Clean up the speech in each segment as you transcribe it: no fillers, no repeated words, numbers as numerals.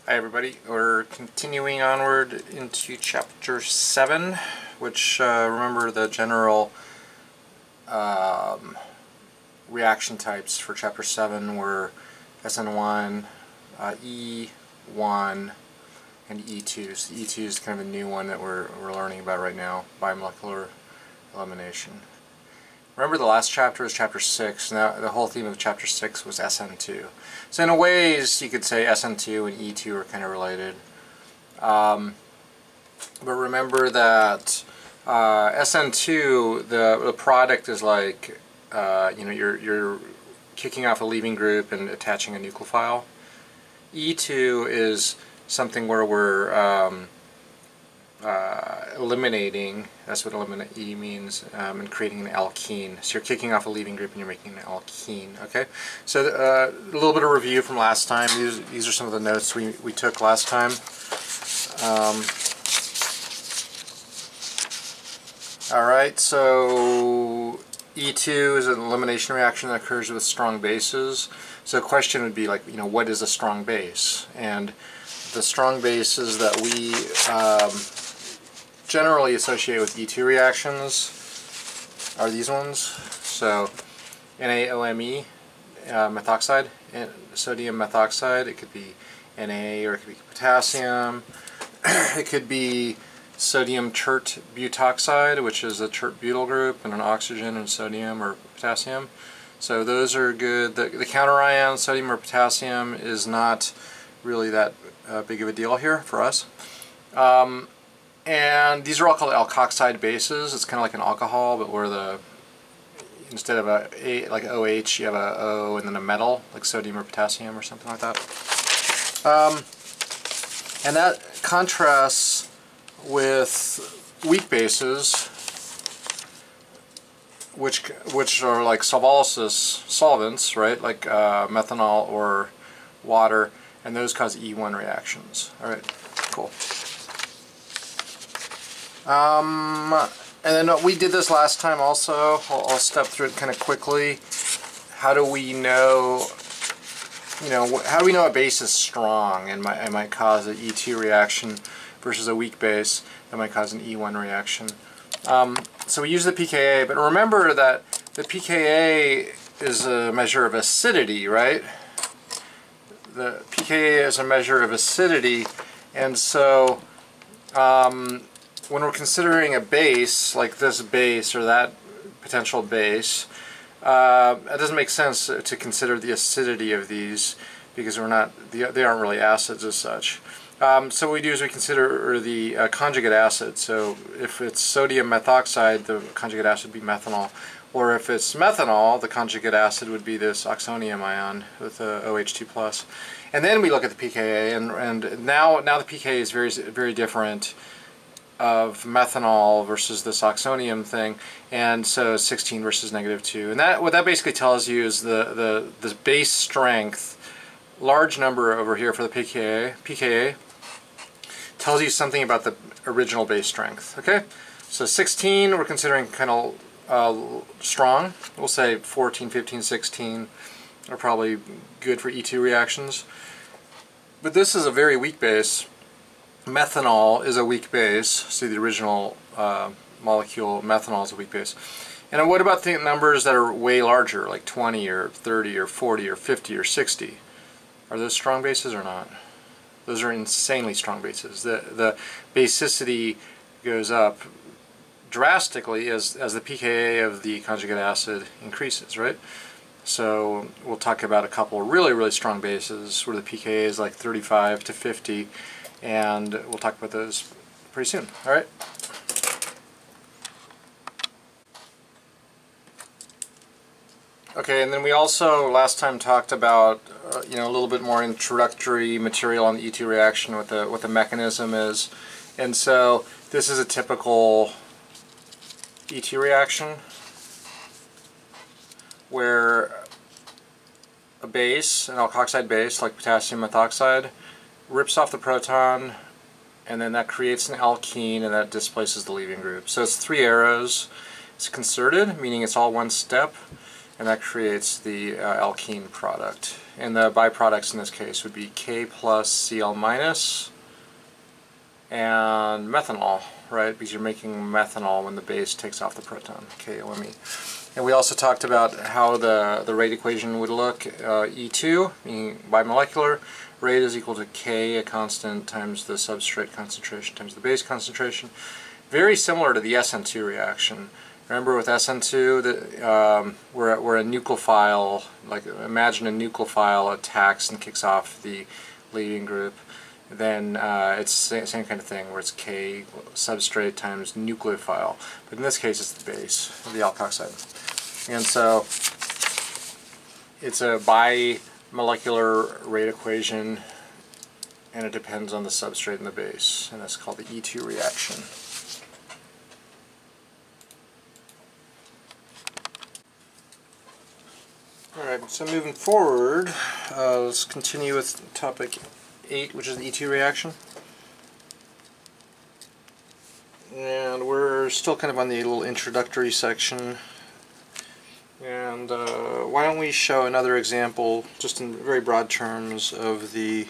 Hi everybody, we're continuing onward into Chapter 7, which remember the general reaction types for Chapter 7 were SN1, E1, and E2. So E2 is kind of a new one that we're learning about right now, bimolecular elimination. Remember the last chapter was Chapter 6, and the whole theme of Chapter 6 was SN2. So in a ways you could say SN2 and E2 are kind of related. But remember that SN2, the product is like, you're kicking off a leaving group and attaching a nucleophile. E2 is something where we're eliminating, that's what eliminate E means, and creating an alkene. So you're kicking off a leaving group and you're making an alkene. Okay, so a little bit of review from last time. These are some of the notes we took last time. Alright, so E2 is an elimination reaction that occurs with strong bases. So the question would be like, what is a strong base? And the strong bases that we generally associate with E2 reactions are these ones. So NaOMe, methoxide, and sodium methoxide. It could be Na, or it could be potassium. It could be sodium chert butoxide, which is a chert butyl group and an oxygen and sodium or potassium. So those are good. The counter ion, sodium or potassium, is not really that big of a deal here for us. And these are all called Alkoxide Bases. It's kind of like an alcohol, but where instead of like OH, you have a O and then a metal, like sodium or potassium or something like that. And that contrasts with weak bases, which are like solvolysis solvents, right? Like methanol or water, and those cause E1 reactions. All right, cool. And then we did this last time also. I'll step through it kind of quickly. How do we know, how do we know a base is strong and might cause an E2 reaction versus a weak base that might cause an E1 reaction? So we use the pKa, but remember that the pKa is a measure of acidity, right? The pKa is a measure of acidity, and so when we're considering a base, like this base or that potential base, it doesn't make sense to consider the acidity of these because they aren't really acids as such. So what we do is we consider the conjugate acid. So if it's sodium methoxide, the conjugate acid would be methanol. Or if it's methanol, the conjugate acid would be this oxonium ion with OH2+. And then we look at the pKa, and now the pKa is very, very different of methanol versus this oxonium thing, and so 16 versus -2. And what that basically tells you is the base strength, large number over here for the pKa, tells you something about the original base strength. Okay, so 16 we're considering kind of strong. We'll say 14, 15, 16 are probably good for E2 reactions. But this is a very weak base. Methanol is a weak base. See, the original molecule methanol is a weak base. And what about the numbers that are way larger, like 20 or 30 or 40 or 50 or 60? Are those strong bases or not? Those are insanely strong bases. The basicity goes up drastically as the pKa of the conjugate acid increases, right? So we'll talk about a couple of really, really strong bases where the pKa is like 35 to 50, and we'll talk about those pretty soon. All right. Okay, and then we also last time talked about a little bit more introductory material on the E2 reaction, what the mechanism is, and so this is a typical E2 reaction where a base, an alkoxide base like potassium methoxide, rips off the proton, and then that creates an alkene, and that displaces the leaving group. So it's 3 arrows. It's concerted, meaning it's all one step, and that creates the alkene product. And the byproducts in this case would be K plus Cl minus and methanol, right? Because you're making methanol when the base takes off the proton, KOMe. And we also talked about how the rate equation would look. E2, meaning bimolecular, rate is equal to K, a constant, times the substrate concentration times the base concentration. Very similar to the SN2 reaction. Remember with SN2, that where a nucleophile, like imagine a nucleophile attacks and kicks off the leaving group, then it's the same kind of thing where it's K substrate times nucleophile. But in this case it's the base of the alkoxide. And so it's a bimolecular rate equation, and it depends on the substrate and the base, and that's called the E2 reaction. Alright, so moving forward, let's continue with topic 8, which is the E2 reaction. And we're still kind of on the little introductory section. And why don't we show another example, just in very broad terms, of the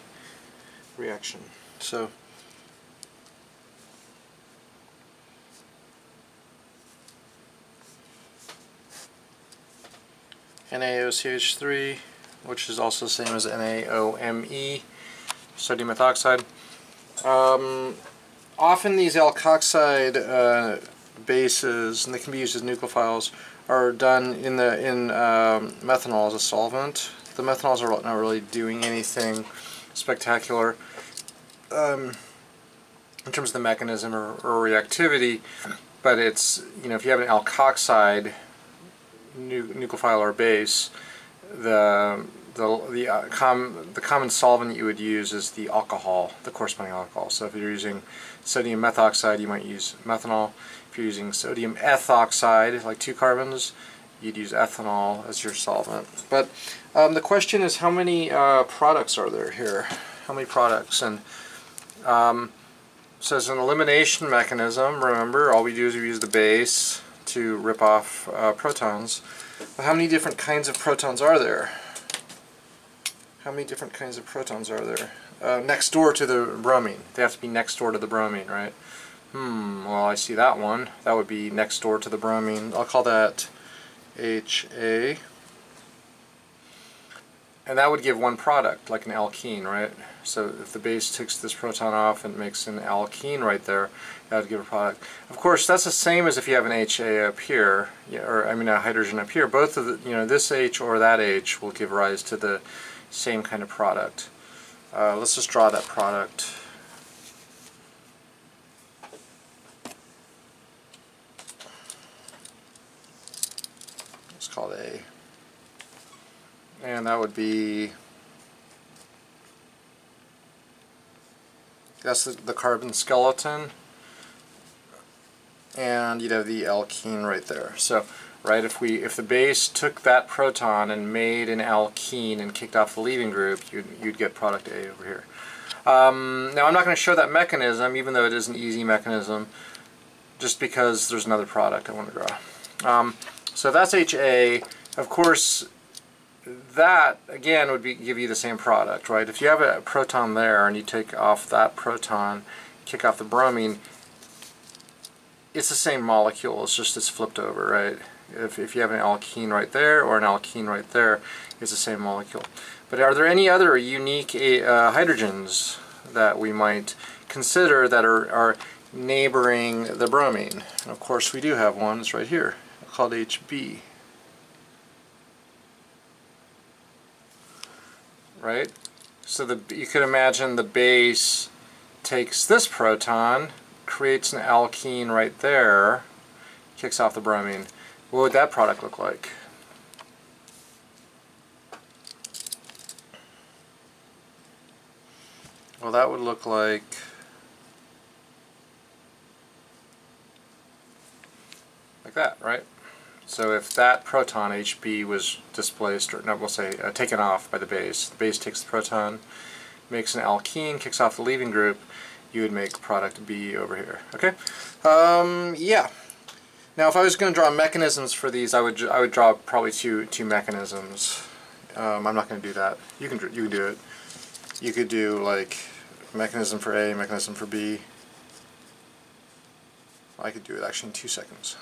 reaction. So, NaOCH3, which is also the same as NaOMe, sodium methoxide. Often these alkoxide bases, and they can be used as nucleophiles, are done in methanol as a solvent. The methanols are not really doing anything spectacular in terms of the mechanism or reactivity, but it's, you know, if you have an alkoxide nucleophile or base, the common solvent you would use is the alcohol, the corresponding alcohol. So if you're using sodium methoxide, you might use methanol. If you're using sodium ethoxide, like 2 carbons, you'd use ethanol as your solvent. But the question is, how many products are there here? How many products? And so as an elimination mechanism, remember, all we do is we use the base to rip off protons. But how many different kinds of protons are there? How many different kinds of protons are there? Next door to the bromine. They have to be next door to the bromine, right? Well, I see that one. That would be next door to the bromine. I'll call that HA. And that would give one product, like an alkene, right? So if the base takes this proton off and makes an alkene right there, that would give a product. Of course, that's the same as if you have an HA up here, or I mean a hydrogen up here. Both of the, you know, this H or that H will give rise to the same kind of product. Let's just draw that product. Let's call it A. And that would be, that's the carbon skeleton, and you'd have the alkene right there. So, right, if the base took that proton and made an alkene and kicked off the leaving group, you'd get product A over here. Now I'm not going to show that mechanism, even though it is an easy mechanism, just because there's another product I want to draw. So that's HA. Of course, that again would give you the same product, right? If you have a proton there and you take off that proton, kick off the bromine, it's the same molecule, it's just it's flipped over, right? If you have an alkene right there or an alkene right there, it's the same molecule. But are there any other unique hydrogens that we might consider that are neighboring the bromine? And of course we do have one, it's right here, called HB. Right? So you could imagine the base takes this proton, creates an alkene right there, kicks off the bromine. What would that product look like? Well, that would look like that, right? So if that proton, HB, was displaced, or no, we'll say taken off by the base takes the proton, makes an alkene, kicks off the leaving group, you would make product B over here. Okay? Yeah. Now, if I was going to draw mechanisms for these, I would draw probably two mechanisms. I'm not going to do that. You can do it. You could do like mechanism for A, mechanism for B. I could do it actually in 2 seconds.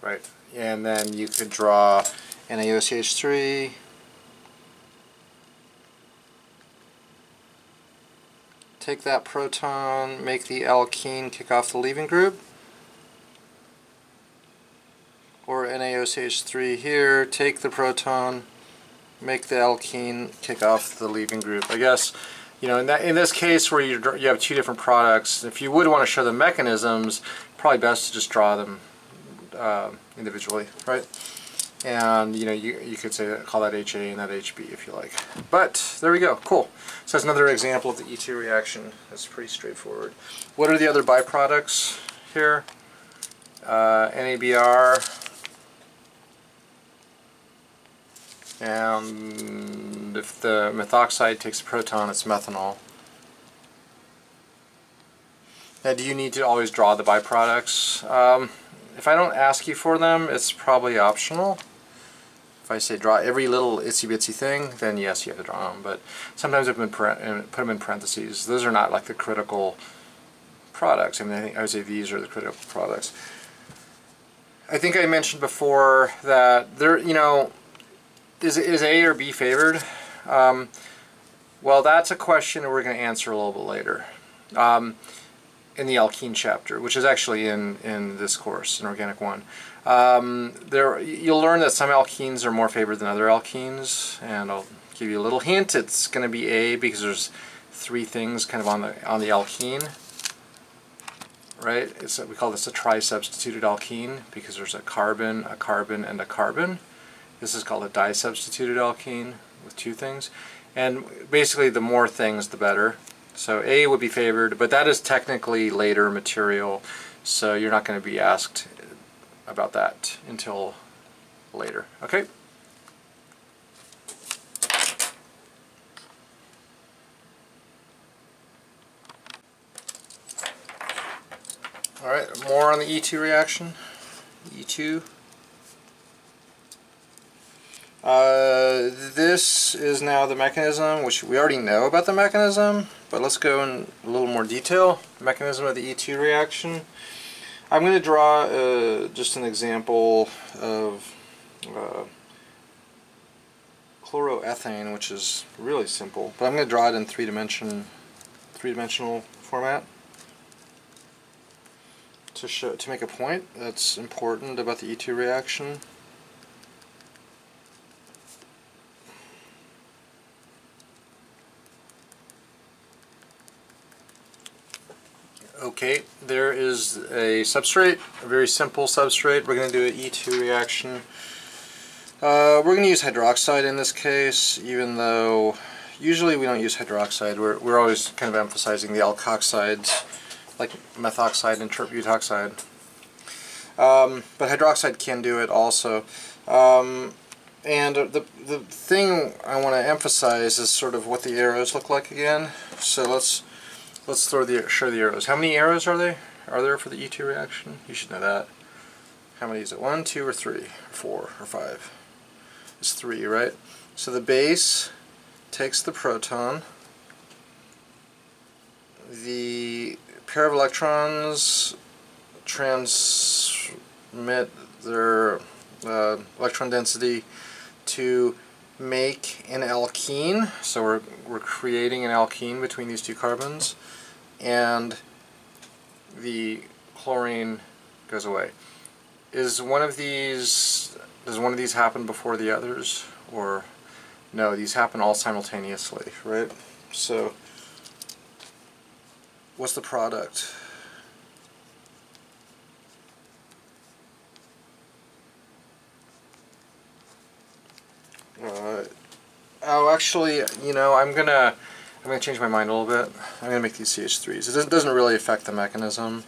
Right, and then you could draw NaOCH3, take that proton, make the alkene kick off the leaving group, or NaOCH3 here, take the proton, make the alkene kick off the leaving group. I guess, you know, in this case where you have two different products, if you would want to show the mechanisms, probably best to just draw them individually, right? And you know, you could say call that HA and that HB if you like. But there we go, cool. So that's another example of the E2 reaction. That's pretty straightforward. What are the other byproducts here? NABR, and if the methoxide takes a proton, it's methanol. Now, do you need to always draw the byproducts? If I don't ask you for them, it's probably optional. If I say draw every little itsy bitsy thing, then yes, you have to draw them. But sometimes I put them in parentheses. Those are not like the critical products. I mean, I would say these are the critical products. I think I mentioned before that there, you know, is A or B favored? Well, that's a question we're going to answer a little bit later. In the alkene chapter, which is actually in this course, in Organic 1. You'll learn that some alkenes are more favored than other alkenes, and I'll give you a little hint. It's going to be A because there's 3 things kind of on the alkene, right? We call this a tri-substituted alkene because there's a carbon, and a carbon. This is called a di-substituted alkene with 2 things, and basically the more things the better. So A would be favored, but that is technically later material, so you're not going to be asked about that until later. Okay? Alright, more on the E2 reaction. E2. This is now the mechanism, which we already know about the mechanism, but let's go in a little more detail. Mechanism of the E2 reaction. I'm going to draw just an example of chloroethane, which is really simple, but I'm going to draw it in three-dimensional format to make a point that's important about the E2 reaction. Okay, there is a substrate, a very simple substrate. We're going to do an E2 reaction. We're going to use hydroxide in this case, even though usually we don't use hydroxide. We're always kind of emphasizing the alkoxides, like methoxide and butoxide. But hydroxide can do it also. And the thing I want to emphasize is sort of what the arrows look like again. So let's show the arrows. How many arrows are there for the E2 reaction? You should know that. How many is it? 1, 2, or 3, or 4, or 5? It's 3, right? So the base takes the proton. The pair of electrons transmit their electron density to make an alkene. So we're creating an alkene between these 2 carbons, and the chlorine goes away. Does one of these happen before the others, or no? These happen all simultaneously, right? So what's the product? Oh, actually, you know, I'm gonna I'm going to change my mind a little bit. I'm going to make these CH3s. It doesn't really affect the mechanism.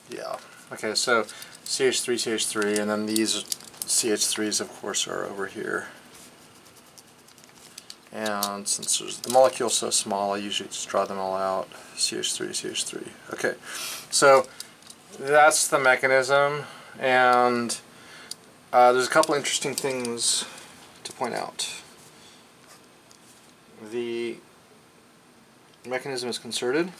Yeah. Okay, so CH3, CH3, and then these CH3s, of course, are over here. And since the molecule is so small, I usually just draw them all out. CH3, CH3. Okay, so that's the mechanism, and there's a couple interesting things to point out. The mechanism is concerted.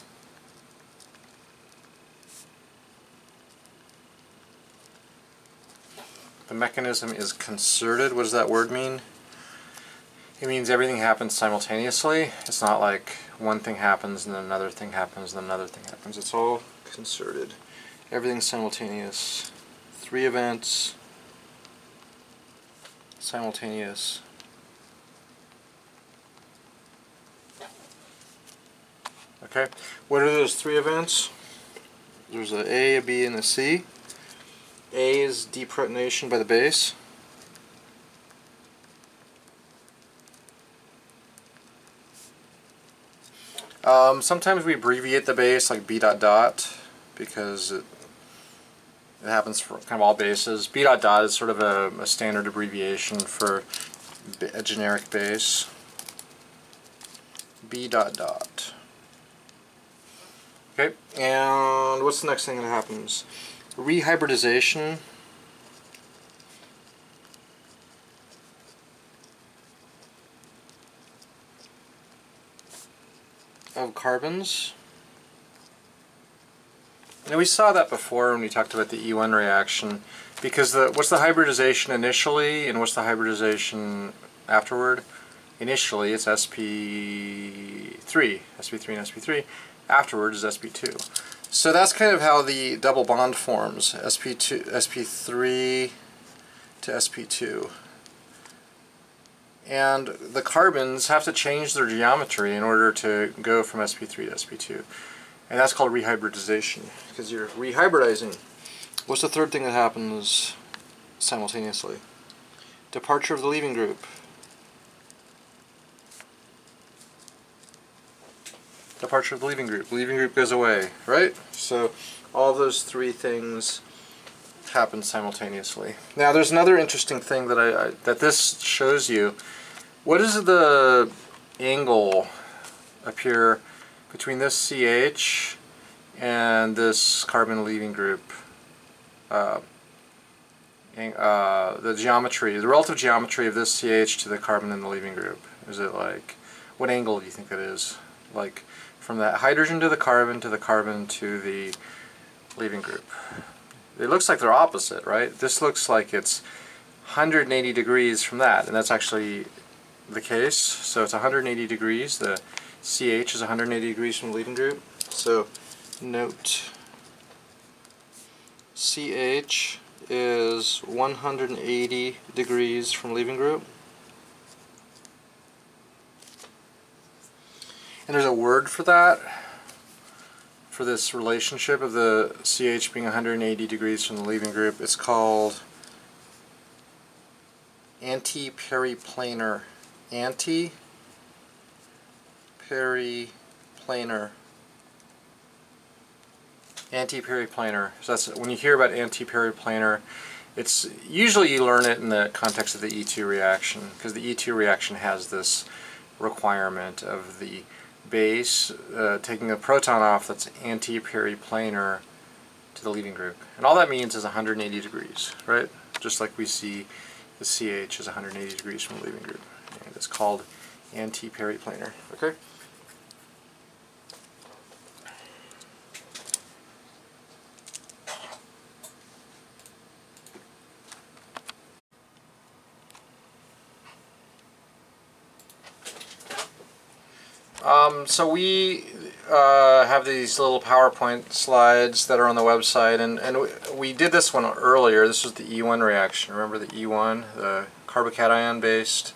The mechanism is concerted. What does that word mean? It means everything happens simultaneously. It's not like one thing happens and then another thing happens and then another thing happens. It's all concerted. Everything's simultaneous. 3 events, simultaneous. Okay, what are those 3 events? There's a A, a B, and a C. A is deprotonation by the base. Sometimes we abbreviate the base like B dot dot because it happens for kind of all bases. B dot dot is sort of a standard abbreviation for a generic base. B dot dot. Okay, and what's the next thing that happens? Rehybridization of carbons. Now we saw that before when we talked about the E1 reaction, because what's the hybridization initially and what's the hybridization afterward? Initially it's sp3 and sp3. Afterwards is sp2. So that's kind of how the double bond forms, sp3 to sp2. And the carbons have to change their geometry in order to go from sp3 to sp2. And that's called rehybridization, because you're rehybridizing. What's the third thing that happens simultaneously? Departure of the leaving group. Departure of the leaving group. The leaving group goes away, right? So all those 3 things happen simultaneously. Now there's another interesting thing that that this shows you. What is the angle up here between this CH and this carbon leaving group? The geometry, the relative geometry of this CH to the carbon in the leaving group. Is it like, what angle do you think it is? Like from the hydrogen to the carbon to the leaving group. It looks like they're opposite, right? This looks like it's 180 degrees from that, and that's actually the case. So it's 180 degrees. The CH is 180 degrees from the leaving group. So note CH is 180 degrees from leaving group. And there's a word for that, for this relationship of the CH being 180 degrees from the leaving group. It's called anti-periplanar. Anti-periplanar. Anti-periplanar. So that's, when you hear about anti-periplanar, it's usually you learn it in the context of the E2 reaction, because the E2 reaction has this requirement of the base taking a proton off that's anti-periplanar to the leaving group. And all that means is 180 degrees, right? Just like we see the CH is 180 degrees from the leaving group. And it's called anti-periplanar, okay? So we have these little PowerPoint slides that are on the website, and we did this one earlier. This was the E1 reaction. Remember the E1, the carbocation based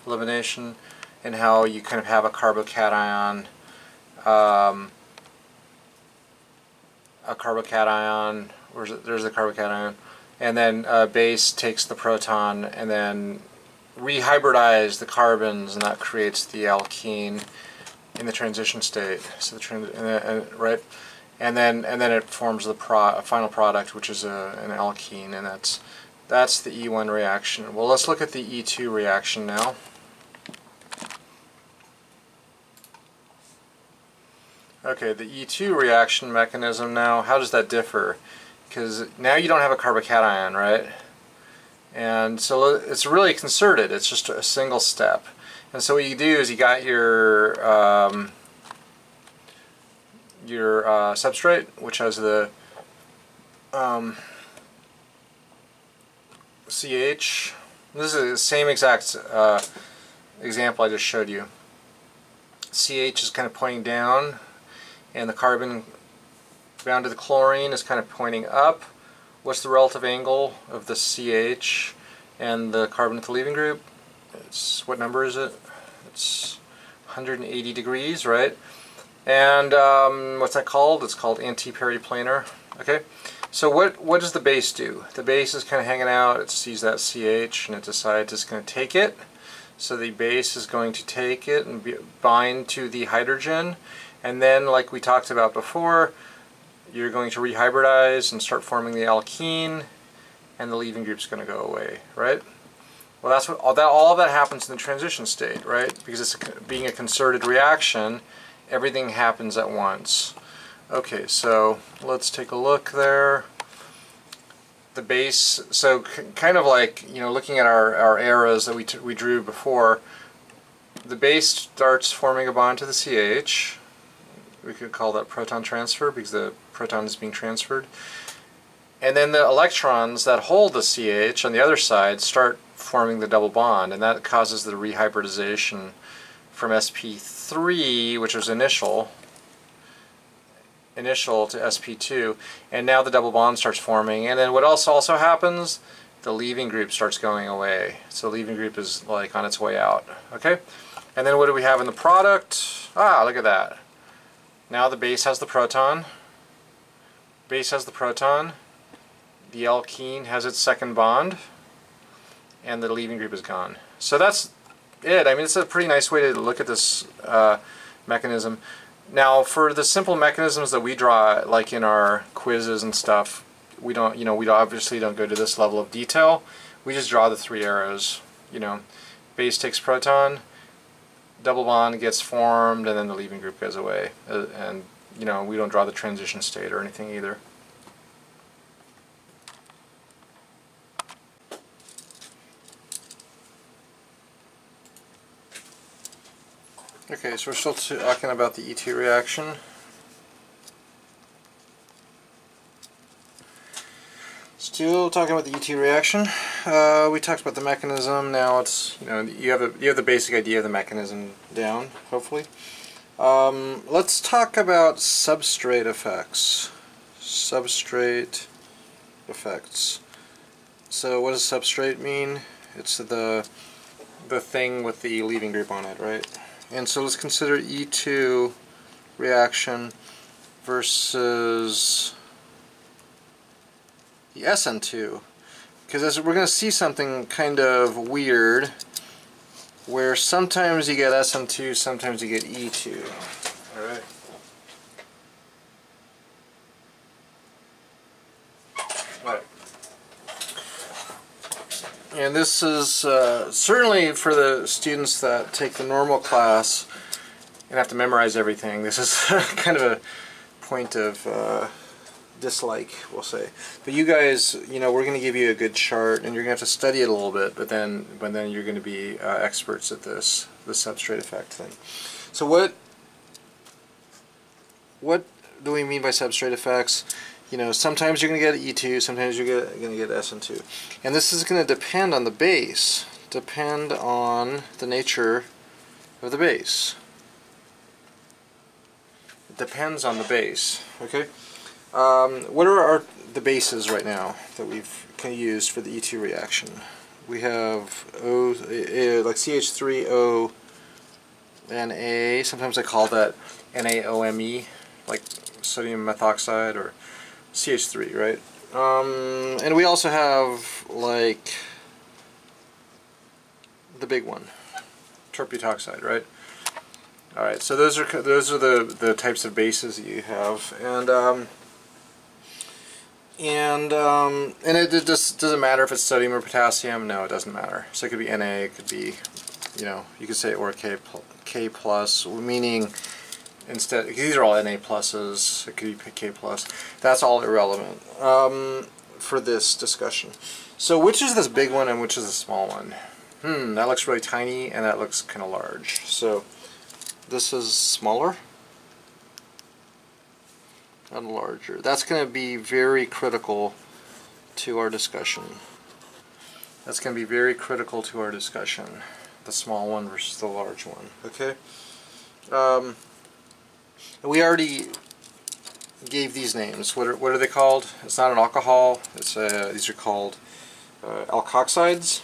elimination, and how you kind of have a carbocation, where's it? There's the carbocation, and then base takes the proton and then rehybridize the carbons, and that creates the alkene in the transition state. So right, and then it forms the final product, which is an alkene, and that's the E1 reaction. Well, let's look at the E2 reaction now. Okay, the E2 reaction mechanism now, how does that differ? Because now you don't have a carbocation, right? And so it's really concerted. It's just a single step. And so what you do is you got your substrate, which has the CH. This is the same exact example I just showed you. CH is kind of pointing down, and the carbon bound to the chlorine is kind of pointing up. What's the relative angle of the CH and the carbon at the leaving group? What number is it? It's 180 degrees, right? And what's that called? It's called antiperiplanar. Okay, so what does the base do? The base is kind of hanging out. It sees that CH and it decides it's going to take it. So the base is going to take it and bind to the hydrogen, and then, like we talked about before, you're going to rehybridize and start forming the alkene, and the leaving group's going to go away, right? Well, that's what all of that happens in the transition state, right? Because it's being a concerted reaction, everything happens at once. Okay, so let's take a look there. The base, so kind of like, you know, looking at our arrows that we drew before, the base starts forming a bond to the CH. We could call that proton transfer because the proton is being transferred. And then the electrons that hold the CH on the other side start forming the double bond, and that causes the rehybridization from sp3, which was initial to sp2, and now the double bond starts forming. And then what else also happens? The leaving group starts going away. So the leaving group is like on its way out. Okay? And then what do we have in the product? Ah, look at that. Now the base has the proton. Base has the proton. The alkene has its second bond, and the leaving group is gone. So that's it. I mean, it's a pretty nice way to look at this mechanism. Now, for the simple mechanisms that we draw, like in our quizzes and stuff, we obviously don't go to this level of detail. We just draw the three arrows. You know, base takes proton, double bond gets formed, and then the leaving group goes away. And you know, we don't draw the transition state or anything either. Okay, so we're still talking about the E2 reaction. Still talking about the E2 reaction. We talked about the mechanism. Now it's, you know, you have the basic idea of the mechanism down, hopefully. Let's talk about substrate effects. Substrate effects. So what does substrate mean? It's the thing with the leaving group on it, right? And so let's consider E2 reaction versus the SN2, because we're going to see something kind of weird where sometimes you get SN2, sometimes you get E2. Alright. Alright. And this is certainly for the students that take the normal class and have to memorize everything. This is kind of a point of dislike, we'll say. But you guys, you know, we're going to give you a good chart, and you're going to have to study it a little bit. But then you're going to be experts at this, the substrate effect thing. So what do we mean by substrate effects? You know, sometimes you're going to get E2, sometimes you're going to get SN2. And this is going to depend on the base, depend on the nature of the base. It depends on the base, okay? What are the bases right now that we've kind of used for the E2 reaction? We have like CH3O Na, sometimes I call that NaOMe, like sodium methoxide, or CH3, right? And we also have like the big one, terbutoxide, right? All right, so those are the types of bases that you have, and it just doesn't matter if it's sodium or potassium. No, it doesn't matter. So it could be Na, it could be, you know, you could say or K plus, meaning instead these are all Na pluses. It could be K plus. That's all irrelevant for this discussion. So which is this big one and which is the small one? That looks really tiny and that looks kind of large. So this is smaller and larger. That's going to be very critical to our discussion. That's going to be very critical to our discussion. The small one versus the large one. Okay. We already gave these names. What are they called? It's not an alcohol. It's these are called alkoxides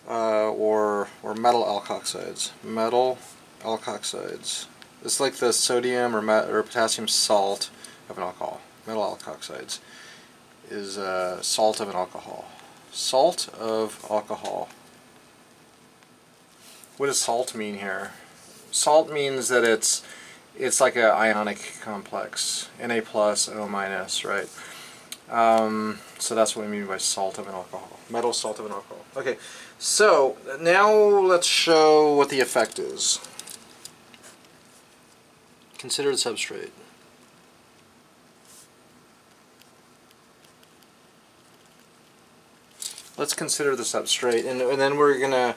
or metal alkoxides. Metal alkoxides. It's like the sodium or potassium salt of an alcohol. Metal alkoxides is salt of an alcohol. Salt of alcohol. What does salt mean here? Salt means that it's like an ionic complex. Na plus, O minus, right? So that's what we mean by salt of an alcohol. Metal salt of an alcohol. Okay, so now let's show what the effect is. Consider the substrate. Let's consider the substrate, and then we're going to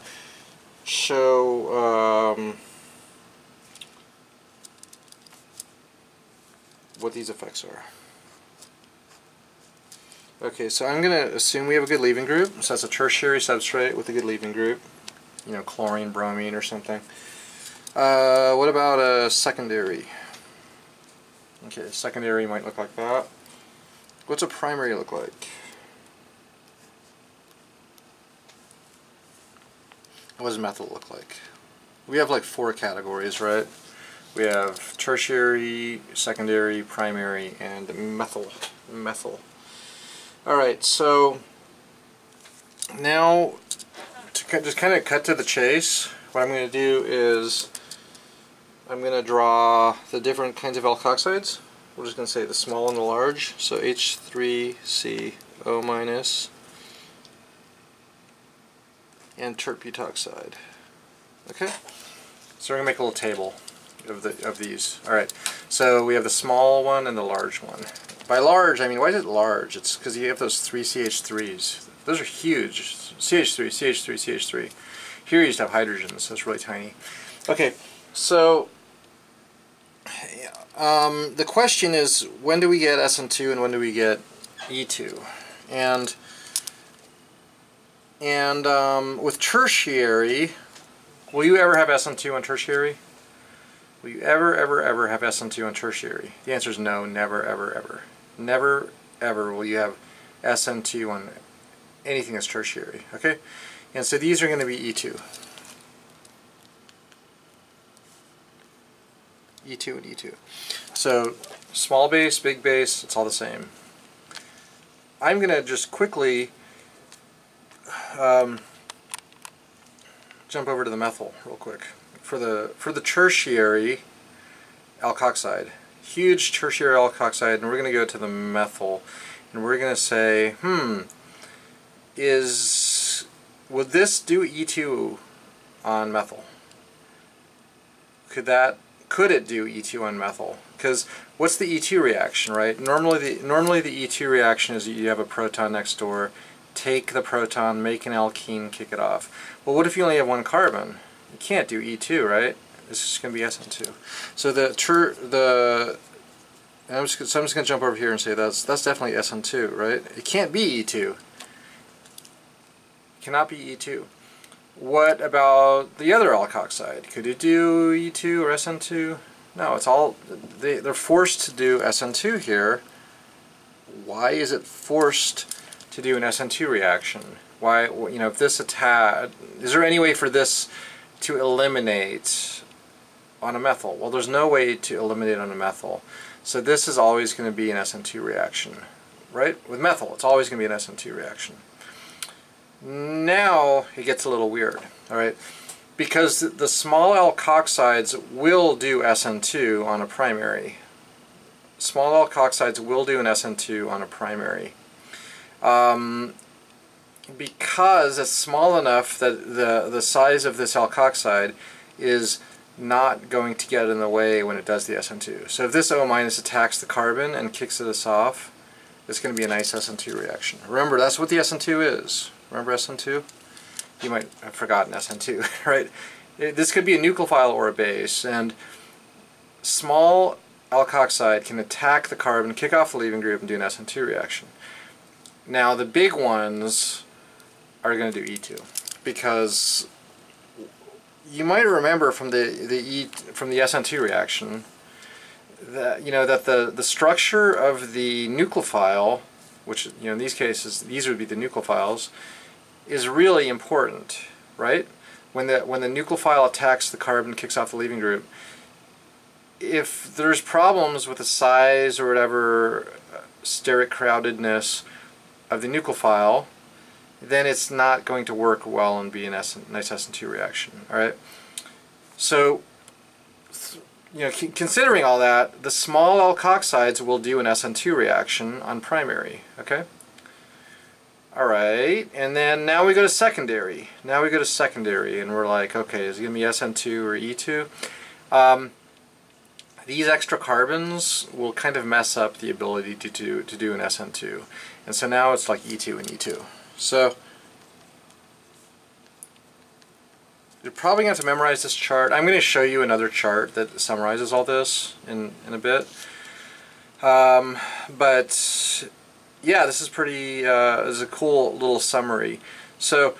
show what these effects are. Okay, so I'm going to assume we have a good leaving group. So that's a tertiary substrate with a good leaving group. You know, chlorine, bromine, or something. What about a secondary? Okay, a secondary might look like that. What's a primary look like? What does methyl look like? We have like 4 categories, right? We have tertiary, secondary, primary, and methyl. Alright, so now to just kind of cut to the chase, what I'm going to do is I'm going to draw the different kinds of alkoxides. We're just going to say the small and the large. So H3CO minus and terbutoxide. Okay? So we're going to make a little table of these. Alright, so we have the small one and the large one. By large, I mean, why is it large? It's because you have those 3 CH3s. Those are huge. CH3, CH3, CH3. Here you just have hydrogens, so it's really tiny. Okay, so the question is, when do we get SN2 and when do we get E2? And with tertiary, will you ever have SN2 on tertiary? Will you ever have SN2 on tertiary? The answer is no, never, ever. Never, ever will you have SN2 on anything that's tertiary. Okay? And so these are going to be E2. E2 and E2. So small base, big base, it's all the same. I'm going to just quickly jump over to the methyl real quick. For the tertiary alkoxide, huge tertiary alkoxide, and we're going to go to the methyl, and we're going to say, would this do E2 on methyl? Could it do E2 on methyl? Because what's the E2 reaction, right? Normally the E2 reaction is you have a proton next door, take the proton, make an alkene, kick it off. Well, what if you only have 1 carbon? You can't do E2, right? It's just going to be SN2. So I'm just going to jump over here and say that's definitely SN2, right? It can't be E2. It cannot be E2. What about the other alkoxide? Could it do E2 or SN2? No, it's all they're forced to do SN2 here. Why is it forced to do an SN2 reaction? Why, you know, if this attack, is there any way for this to eliminate on a methyl? Well, there's no way to eliminate on a methyl. So this is always going to be an SN2 reaction. right? With methyl, it's always going to be an SN2 reaction. Now it gets a little weird, all right? Because the small alkoxides will do SN2 on a primary. Small alkoxides will do an SN2 on a primary. Because it's small enough that the size of this alkoxide is not going to get in the way when it does the SN2. So if this O- attacks the carbon and kicks this off, it's going to be a nice SN2 reaction. Remember, that's what the SN2 is. Remember SN2? You might have forgotten SN2, right? This could be a nucleophile or a base, and small alkoxide can attack the carbon, kick off the leaving group, and do an SN2 reaction. Now the big ones are going to do E2, because you might remember from the SN2 reaction that that the structure of the nucleophile, which in these cases these would be the nucleophiles, is really important, right? When the nucleophile attacks the carbon, kicks off the leaving group, if there's problems with the size or whatever steric crowdedness of the nucleophile, then it's not going to work well and be a nice SN2 reaction. All right. So, considering all that, the small alkoxides will do an SN2 reaction on primary. Okay. All right, and then now we go to secondary. Now we go to secondary, and we're like, okay, is it going to be SN2 or E2? These extra carbons will kind of mess up the ability to do an SN2. And so now it's like E2 and E2. So you're probably going to have to memorize this chart. I'm going to show you another chart that summarizes all this in a bit. But yeah, this is pretty, this is a cool little summary. So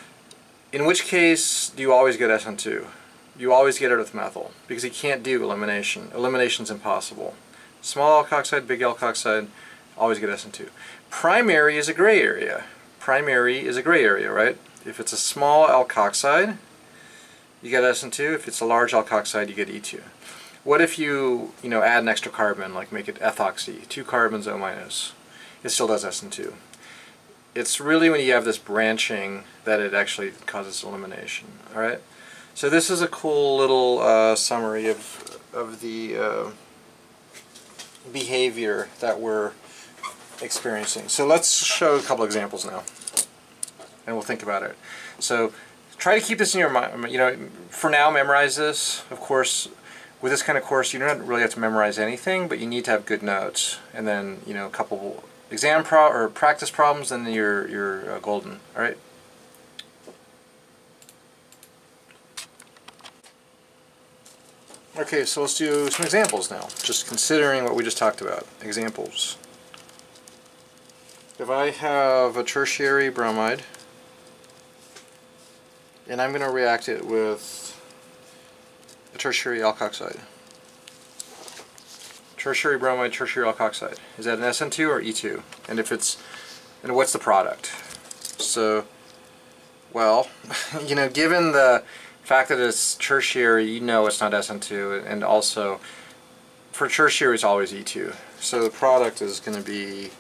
in which case do you always get SN2? You always get it with methyl, because you can't do elimination. Elimination's impossible. Small alkoxide, big alkoxide, always get SN2. Primary is a gray area. Primary is a gray area, right? If it's a small alkoxide, you get SN2. If it's a large alkoxide, you get E2. What if you, add an extra carbon, like make it ethoxy, 2 carbons O-? It still does SN2. It's really when you have this branching that it actually causes elimination, all right? So this is a cool little summary of the behavior that we're experiencing. So let's show a couple examples now, and we'll think about it. So try to keep this in your mind. For now, memorize this. Of course, with this kind of course, you don't really have to memorize anything, but you need to have good notes, and then a couple exam or practice problems, and then you're golden. All right. Okay, so let's do some examples now, just considering what we just talked about. Examples. If I have a tertiary bromide, and I'm going to react it with a tertiary alkoxide. Tertiary bromide, tertiary alkoxide. Is that an SN2 or E2? And if it's, and what's the product? So, well, given the fact that it's tertiary, it's not SN2, and also for tertiary it's always E2. So the product is going to be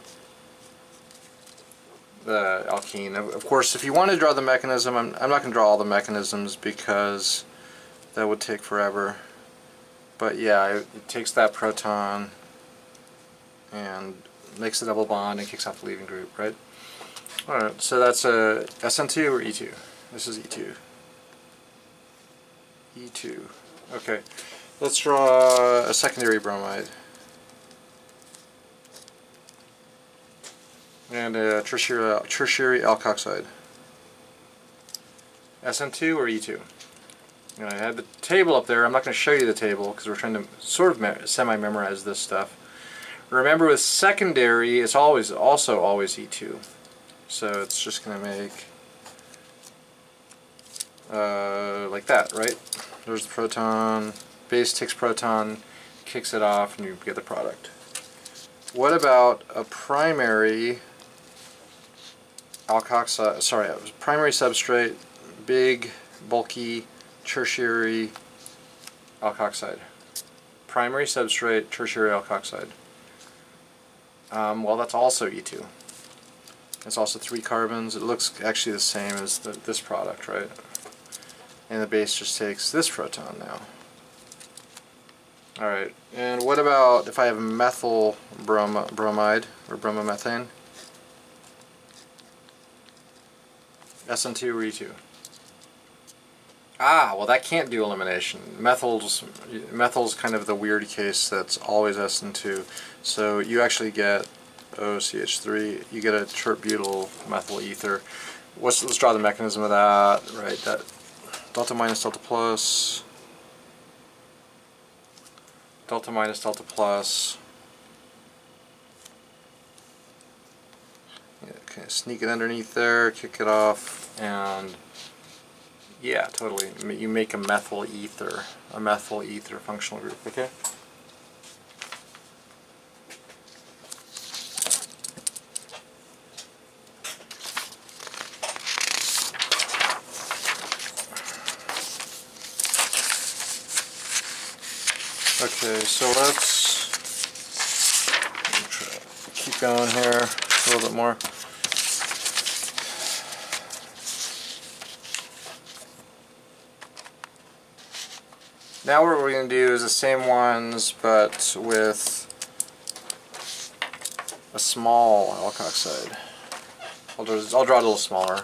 the alkene. Of course, if you want to draw the mechanism, I'm not going to draw all the mechanisms because that would take forever. But yeah, it takes that proton and makes a double bond and kicks off the leaving group, right? Alright, so that's a SN2 or E2? This is E2. E2. Okay, let's draw a secondary bromide. And a tertiary alkoxide. SN2 or E2? I had the table up there. I'm not going to show you the table because we're trying to sort of semi-memorize this stuff. Remember, with secondary, it's also always E2. So it's just going to make like that, right? There's the proton, base takes proton, kicks it off, and you get the product. What about a primary alkoxide, primary substrate, big, bulky, tertiary alkoxide. Primary substrate, tertiary alkoxide. Well, that's also E2. It's also 3 carbons. It looks actually the same as this product, right? And the base just takes this proton now. Alright, and what about if I have methyl bromide or bromomethane? SN2 or E2? Ah, well that can't do elimination. Methyl's kind of the weird case that's always SN2. So you actually get OCH3, you get a tributyl methyl ether. Let's draw the mechanism of that, right? That delta minus delta plus, delta minus delta plus. Okay, sneak it underneath there, kick it off, and yeah, totally. You make a methyl ether functional group, okay? Okay, so let's keep going here a little bit more. Now what we're going to do is the same ones, but with a small alkoxide. I'll draw it a little smaller.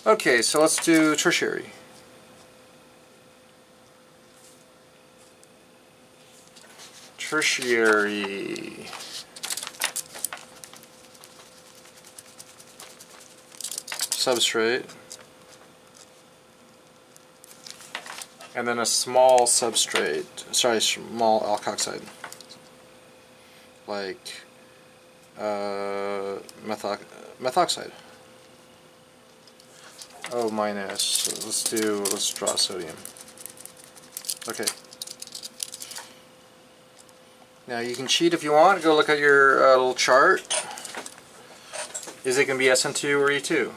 Okay, so let's do tertiary. Tertiary substrate, and then a small substrate, sorry, small alkoxide, like methoxide. O minus, let's draw sodium. Okay. Now you can cheat if you want, go look at your little chart. Is it going to be SN2 or E2?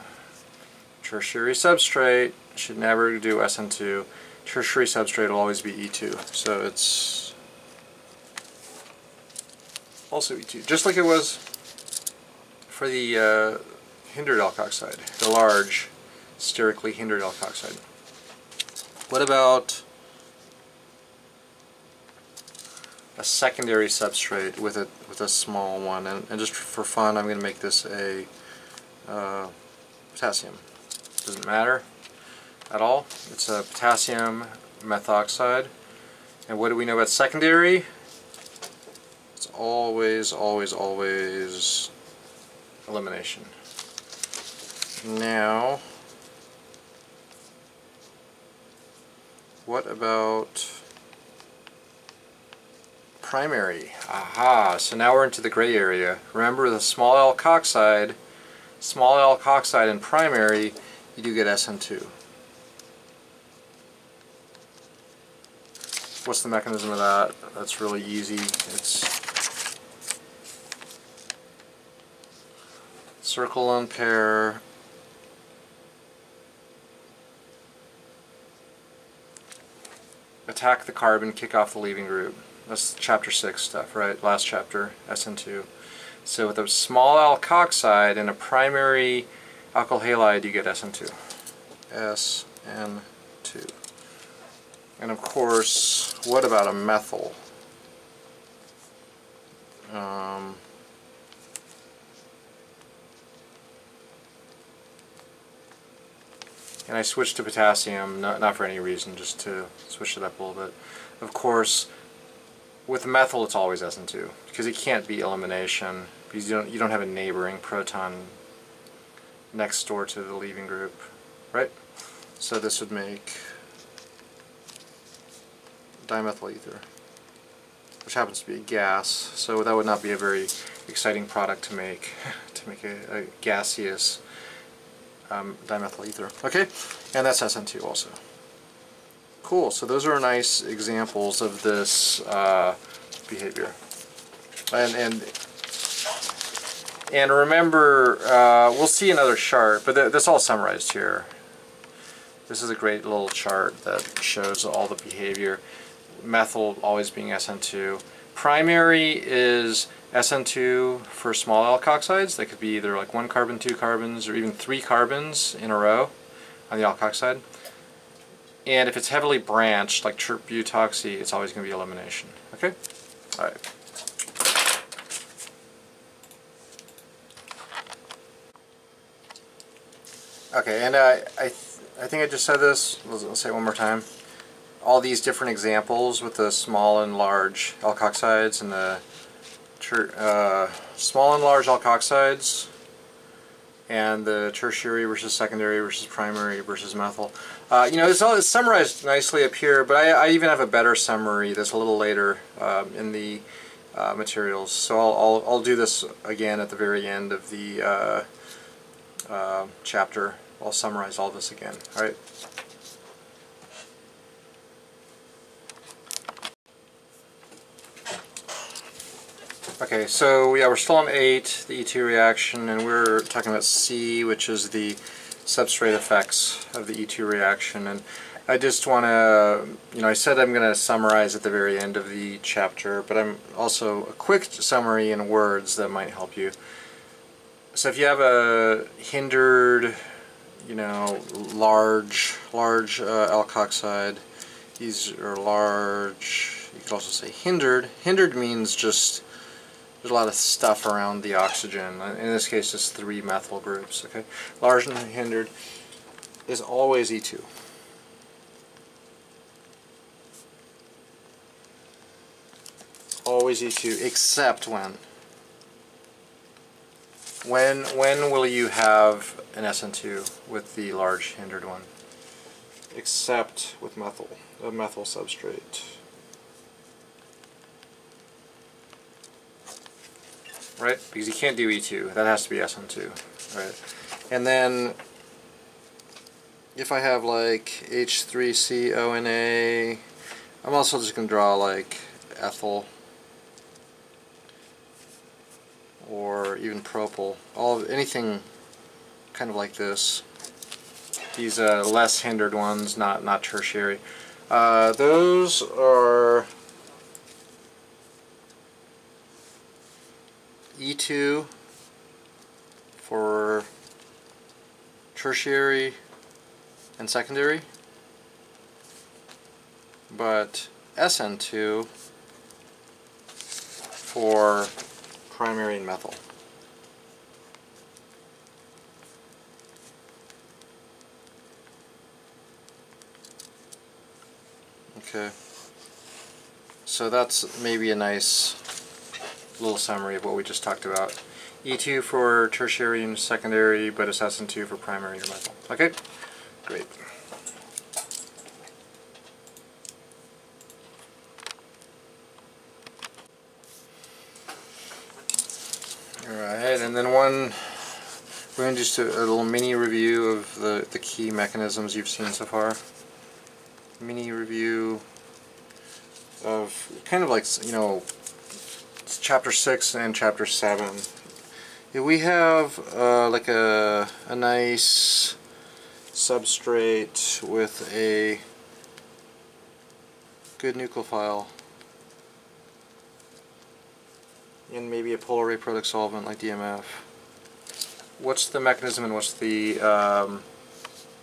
Tertiary substrate should never do SN2. Tertiary substrate will always be E2. So it's also E2. Just like it was for the hindered alkoxide, the large sterically hindered alkoxide. What about a secondary substrate with a small one, and just for fun I'm going to make this a potassium. Doesn't matter at all. It's a potassium methoxide. And what do we know about secondary? It's always elimination. Now, what about primary? Aha, so now we're into the gray area. Remember the small alkoxide in primary, you do get SN2. What's the mechanism of that? That's really easy. It's circle on pair, attack the carbon, kick off the leaving group. That's chapter 6 stuff, right? Last chapter, SN2. So with a small alkoxide and a primary alkyl halide, you get SN2. SN2. And of course, what about a methyl? And I switched to potassium, not for any reason, just to switch it up a little bit. Of course, with methyl it's always SN2, because it can't be elimination, because you don't have a neighboring proton next door to the leaving group, right? So this would make dimethyl ether, which happens to be a gas, so that would not be a very exciting product to make, a gaseous dimethyl ether. Okay, and that's SN2 also. Cool, so those are nice examples of this behavior. And remember, we'll see another chart, but that's all summarized here. This is a great little chart that shows all the behavior. Methyl always being SN2, primary is SN2 for small alkoxides. They could be either like 1 carbon, 2 carbons, or even 3 carbons in a row on the alkoxide. And if it's heavily branched, like butoxy, it's always going to be elimination. Okay? Alright. Okay, and I think I just said this, let's say it one more time. All these different examples with the small and large alkoxides and the small and large alkoxides and the tertiary versus secondary versus primary versus methyl. You know, it's summarized nicely up here, but I even have a better summary that's a little later in the materials. So I'll do this again at the very end of the chapter. I'll summarize all this again. All right. Okay, so yeah, we're still on 8, the E2 reaction, and we're talking about C, which is the substrate effects of the E2 reaction. And I just want to, you know, I said I'm going to summarize at the very end of the chapter, but I'm also a quick summary in words that might help you. So if you have a hindered, you know, large alkoxide, these are large, you could also say hindered. Hindered means just there's a lot of stuff around the oxygen. In this case, it's 3 methyl groups. Okay, large and hindered is always E2. Always E2, except when. When will you have an SN2 with the large hindered one? Except with methyl, a methyl substrate. Right? Because you can't do E2. That has to be SN2. Right? And then if I have like H3CONA, I'm also just going to draw like ethyl or even propyl. Anything kind of like this. These less hindered ones, not tertiary. Those are E2 for tertiary and secondary, but SN2 for primary and methyl. Okay, so that's maybe a nice little summary of what we just talked about. E2 for tertiary and secondary, but it's SN2 for primary or methyl. Okay, great. Alright, and then we're going to just a little mini review of the key mechanisms you've seen so far. Mini review of kind of like, you know, chapter 6 and chapter 7. If we have like a nice substrate with a good nucleophile and maybe a polar rate product solvent like DMF, what's the mechanism and what's the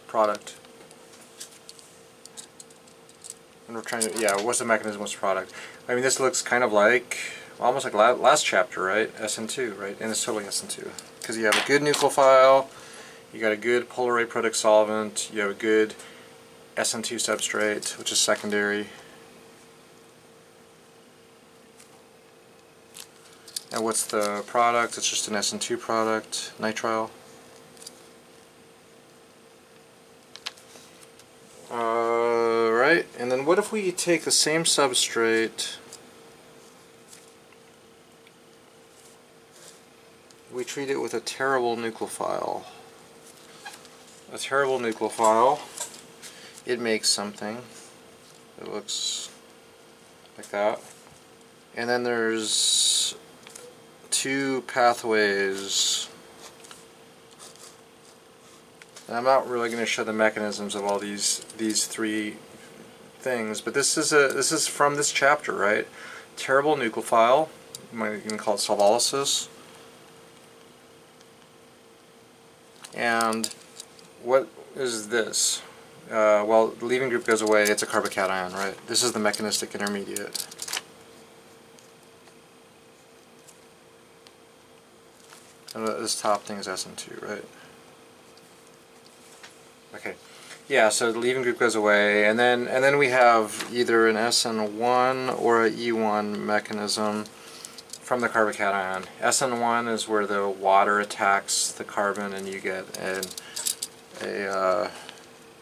product? And we're trying to, yeah, what's the mechanism, what's the product? I mean, this looks kind of like, almost like last chapter, right? SN2, right? And it's totally SN2. Because you have a good nucleophile, you got a good polar rate product solvent, you have a good SN2 substrate, which is secondary. And what's the product? It's just an SN2 product, nitrile. Right, and then what if we take the same substrate, we treat it with a terrible nucleophile. A terrible nucleophile, it makes something that looks like that. And then there's 2 pathways. And I'm not really going to show the mechanisms of all these 3 things, but this is from this chapter, right? terrible nucleophile. You might even call it solvolysis. And what is this? Well, the leaving group goes away, it's a carbocation, right? This is the mechanistic intermediate. And this top thing is SN2, right? Okay. Yeah, so the leaving group goes away, and then we have either an SN1 or an E1 mechanism from the carbocation. SN1 is where the water attacks the carbon and you get a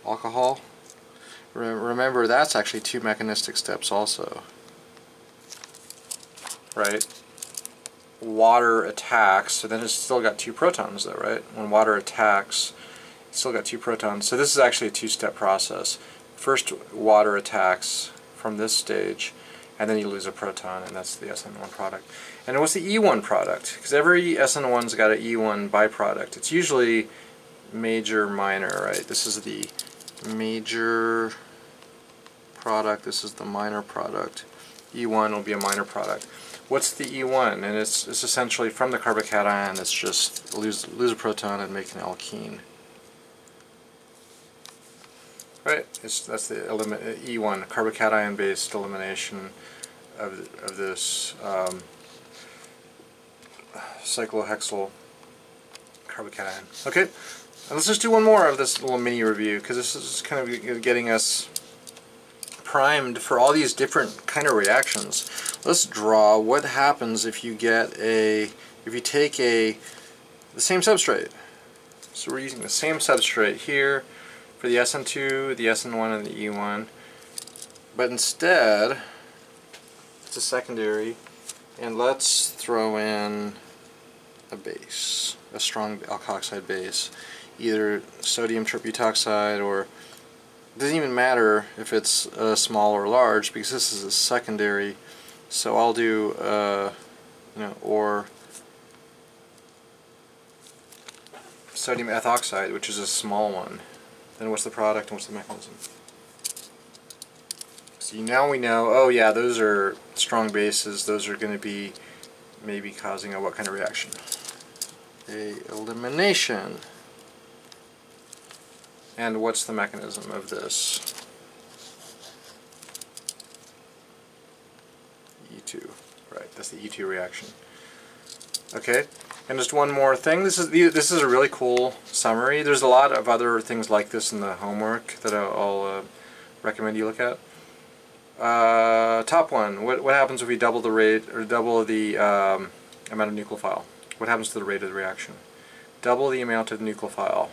alcohol. Remember, that's actually two mechanistic steps also, right? Water attacks, so then it's still got two protons though, right? When water attacks, it's still got two protons. So this is actually a two-step process. First, water attacks from this stage, and then you lose a proton, and that's the SN1 product. And what's the E1 product? Because every SN1's got an E1 byproduct. It's usually major, minor, right? This is the major product, this is the minor product. E1 will be a minor product. What's the E1? And it's essentially from the carbocation, it's just lose a proton and make an alkene. Right? That's the E1, carbocation-based elimination of this cyclohexyl carbocation. Okay, let's just do one more of this little mini review, because this is kind of getting us primed for all these different kind of reactions. Let's draw what happens if you take the same substrate. So we're using the same substrate here for the SN2, the SN1, and the E1, but instead it's a secondary, and let's throw in a base, a strong alkoxide base, either sodium tributoxide, or it doesn't even matter if it's small or large, because this is a secondary. So I'll do or sodium ethoxide, which is a small one. Then what's the product and what's the mechanism? So now we know, oh yeah, those are strong bases, those are going to be maybe causing a what kind of reaction? A elimination. And what's the mechanism of this? E2, right, that's the E2 reaction. Okay. And just one more thing, this is a really cool summary. There's a lot of other things like this in the homework that I'll recommend you look at. Top one, what happens if we double the rate, or double the amount of nucleophile? What happens to the rate of the reaction? Double the amount of nucleophile.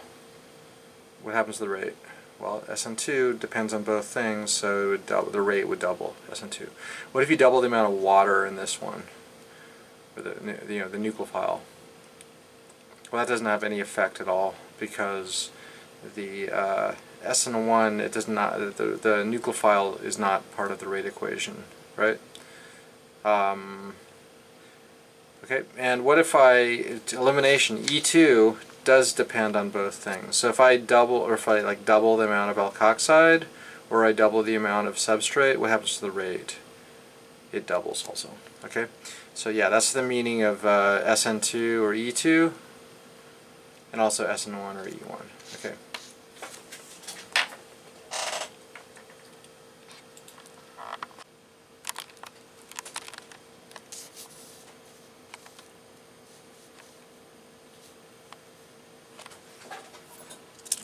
What happens to the rate? Well, SN2 depends on both things, so it would double, the rate would double, SN2. What if you double the amount of water in this one, or the nucleophile? Well, that doesn't have any effect at all, because the SN1, it does not, the nucleophile is not part of the rate equation, right? Okay, and what if elimination, E2 does depend on both things. So if I double, or if I double the amount of alkoxide, or I double the amount of substrate, what happens to the rate? It doubles also. Okay, so yeah, that's the meaning of SN2 or E2, and also SN1 or E1. Okay.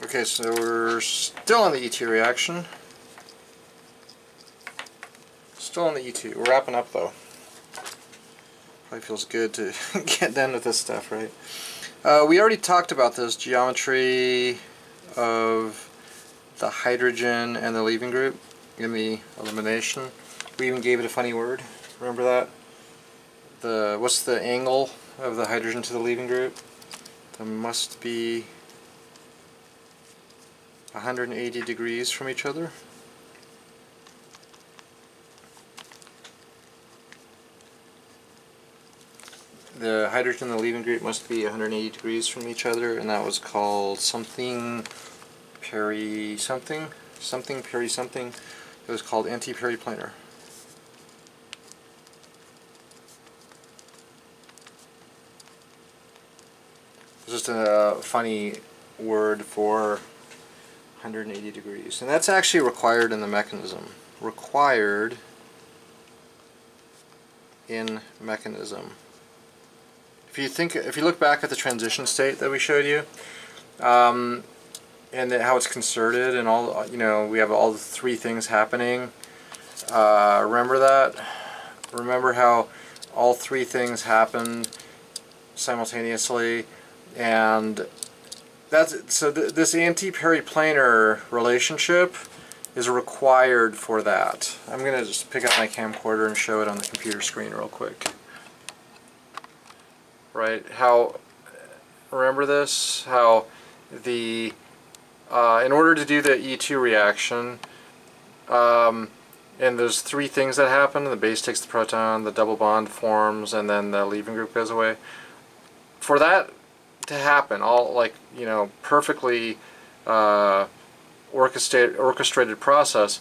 Okay, so we're still on the E2 reaction. Still on the E2. We're wrapping up though. Probably feels good to get done with this stuff, right? We already talked about this geometry of the hydrogen and the leaving group in the elimination. We even gave it a funny word. Remember that? What's the angle of the hydrogen to the leaving group? There must be 180 degrees from each other. The hydrogen and the leaving group must be 180 degrees from each other, and that was called something peri something. It was called anti-periplanar. just a funny word for 180 degrees. And that's actually required in the mechanism. Required in mechanism. If you look back at the transition state that we showed you, and how it's concerted and all, we have all the three things happening. Remember that? Remember how all three things happened simultaneously, and this anti-periplanar relationship is required for that. I'm going to just pick up my camcorder and show it on the computer screen real quick. Right? How, remember this? How in order to do the E2 reaction, and there's three things that happen. The base takes the proton, the double bond forms, and then the leaving group goes away. For that to happen, all perfectly orchestrated process,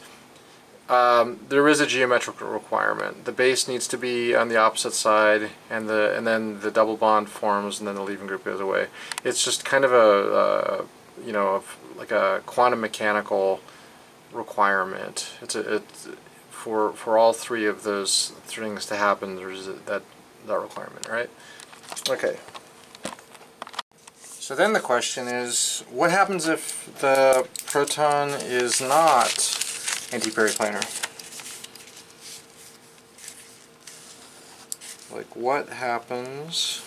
there is a geometrical requirement. The base needs to be on the opposite side, and then the double bond forms, and then the leaving group goes away. It's just kind of a like a quantum mechanical requirement. It's for all three of those things to happen. There's that requirement, right? Okay. So then the question is, what happens if the proton is not anti-periplanar? Like, what happens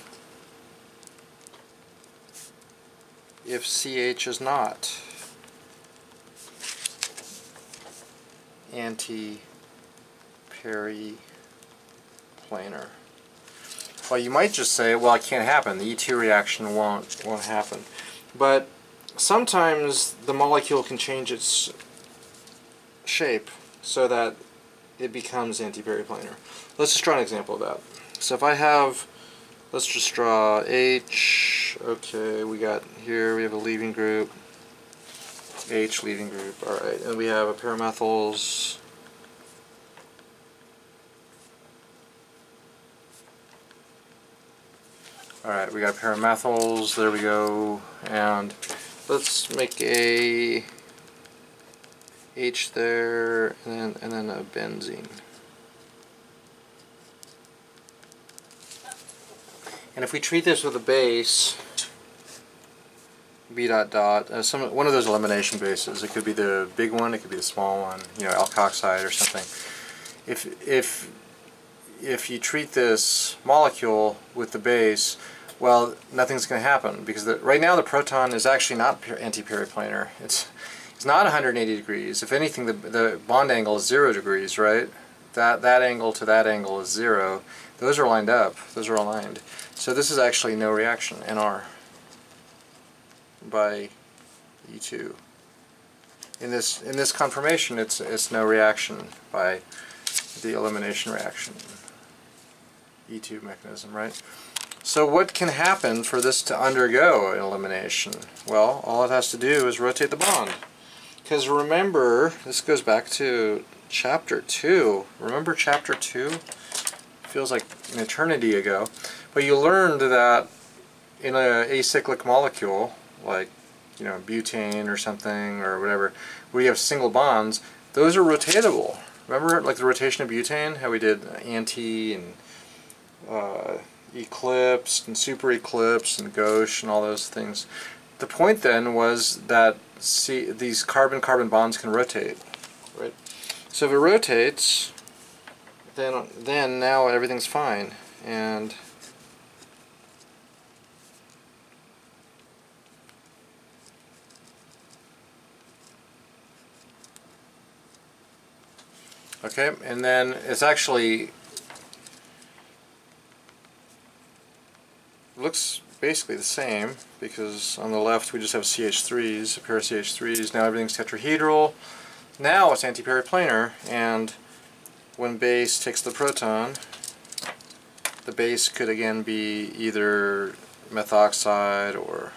if CH is not anti-periplanar? Well, you might just say, well, it can't happen. The E2 reaction won't happen. But sometimes the molecule can change its shape so that it becomes anti-periplanar. Let's just draw an example of that. So if I have, let's just draw H. Okay, we have a leaving group. H leaving group. All right, and we have a pair of methyls. Alright, we got a pair of methyls, there we go, and let's make a H there, and then a benzene. And if we treat this with a base, B dot dot, one of those elimination bases, it could be the big one, it could be the small one, alkoxide or something. If you treat this molecule with the base, well, nothing's going to happen, because right now the proton is actually not anti-periplanar. It's not 180 degrees. If anything, the bond angle is 0 degrees, right? That angle to that angle is 0. Those are lined up. Those are aligned. So this is actually no reaction, NR, by E2. In this conformation, it's no reaction by the elimination reaction, E2 mechanism, right? So what can happen for this to undergo an elimination? Well, all it has to do is rotate the bond. Because remember, this goes back to Chapter 2. Remember Chapter 2? Feels like an eternity ago. But you learned that in an acyclic molecule, like butane or something or whatever, where you have single bonds, those are rotatable. Remember, like the rotation of butane, how we did anti and eclipsed and super eclipsed and gauche and all those things. The point then was that these carbon-carbon bonds can rotate, right? So if it rotates, then now everything's fine. And okay, and then it's actually looks basically the same, because on the left we just have CH3s, a pair of CH3s. Now everything's tetrahedral. Now it's anti-periplanar, and when base takes the proton, the base could again be either methoxide or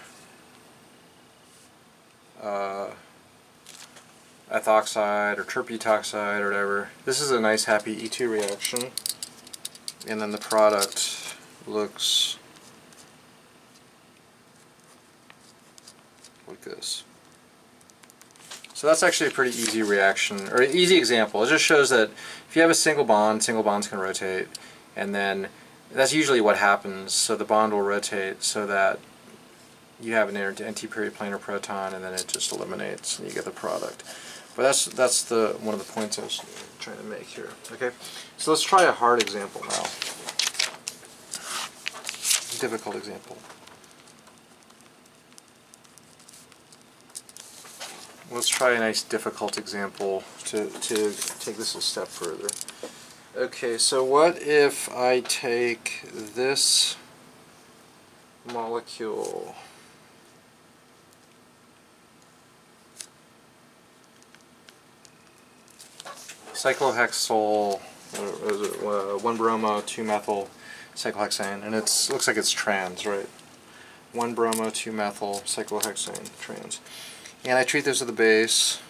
ethoxide or terbutoxide or whatever. This is a nice happy E2 reaction, and then the product looks like this. So that's actually a pretty easy reaction, or an easy example. It just shows that if you have a single bonds can rotate, and then that's usually what happens. So the bond will rotate so that you have an anti-period planar proton, and then it just eliminates, and you get the product. But that's the one of the points I was trying to make here. Okay, so let's try a hard example now. Difficult example. Let's try a nice difficult example to take this a step further. Okay, so what if I take this molecule, cyclohexyl, 1-bromo 2-methyl cyclohexane, and it looks like it's trans, right? 1-bromo 2-methyl cyclohexane trans. And I treat this as a base,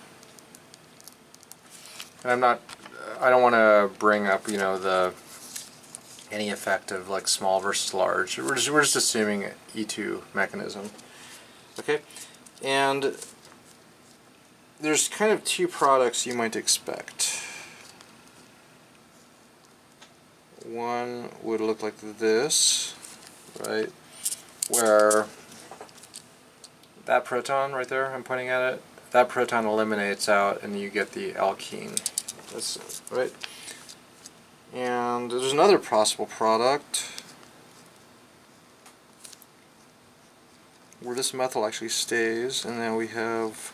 and I don't want to bring up, you know, any effect of like small versus large. We're just assuming E2 mechanism. Okay, and there's kind of two products you might expect. One would look like this, right, where that proton right there, I'm pointing at it, that proton eliminates out and you get the alkene. That's it, right? And there's another possible product where this methyl actually stays, and then we have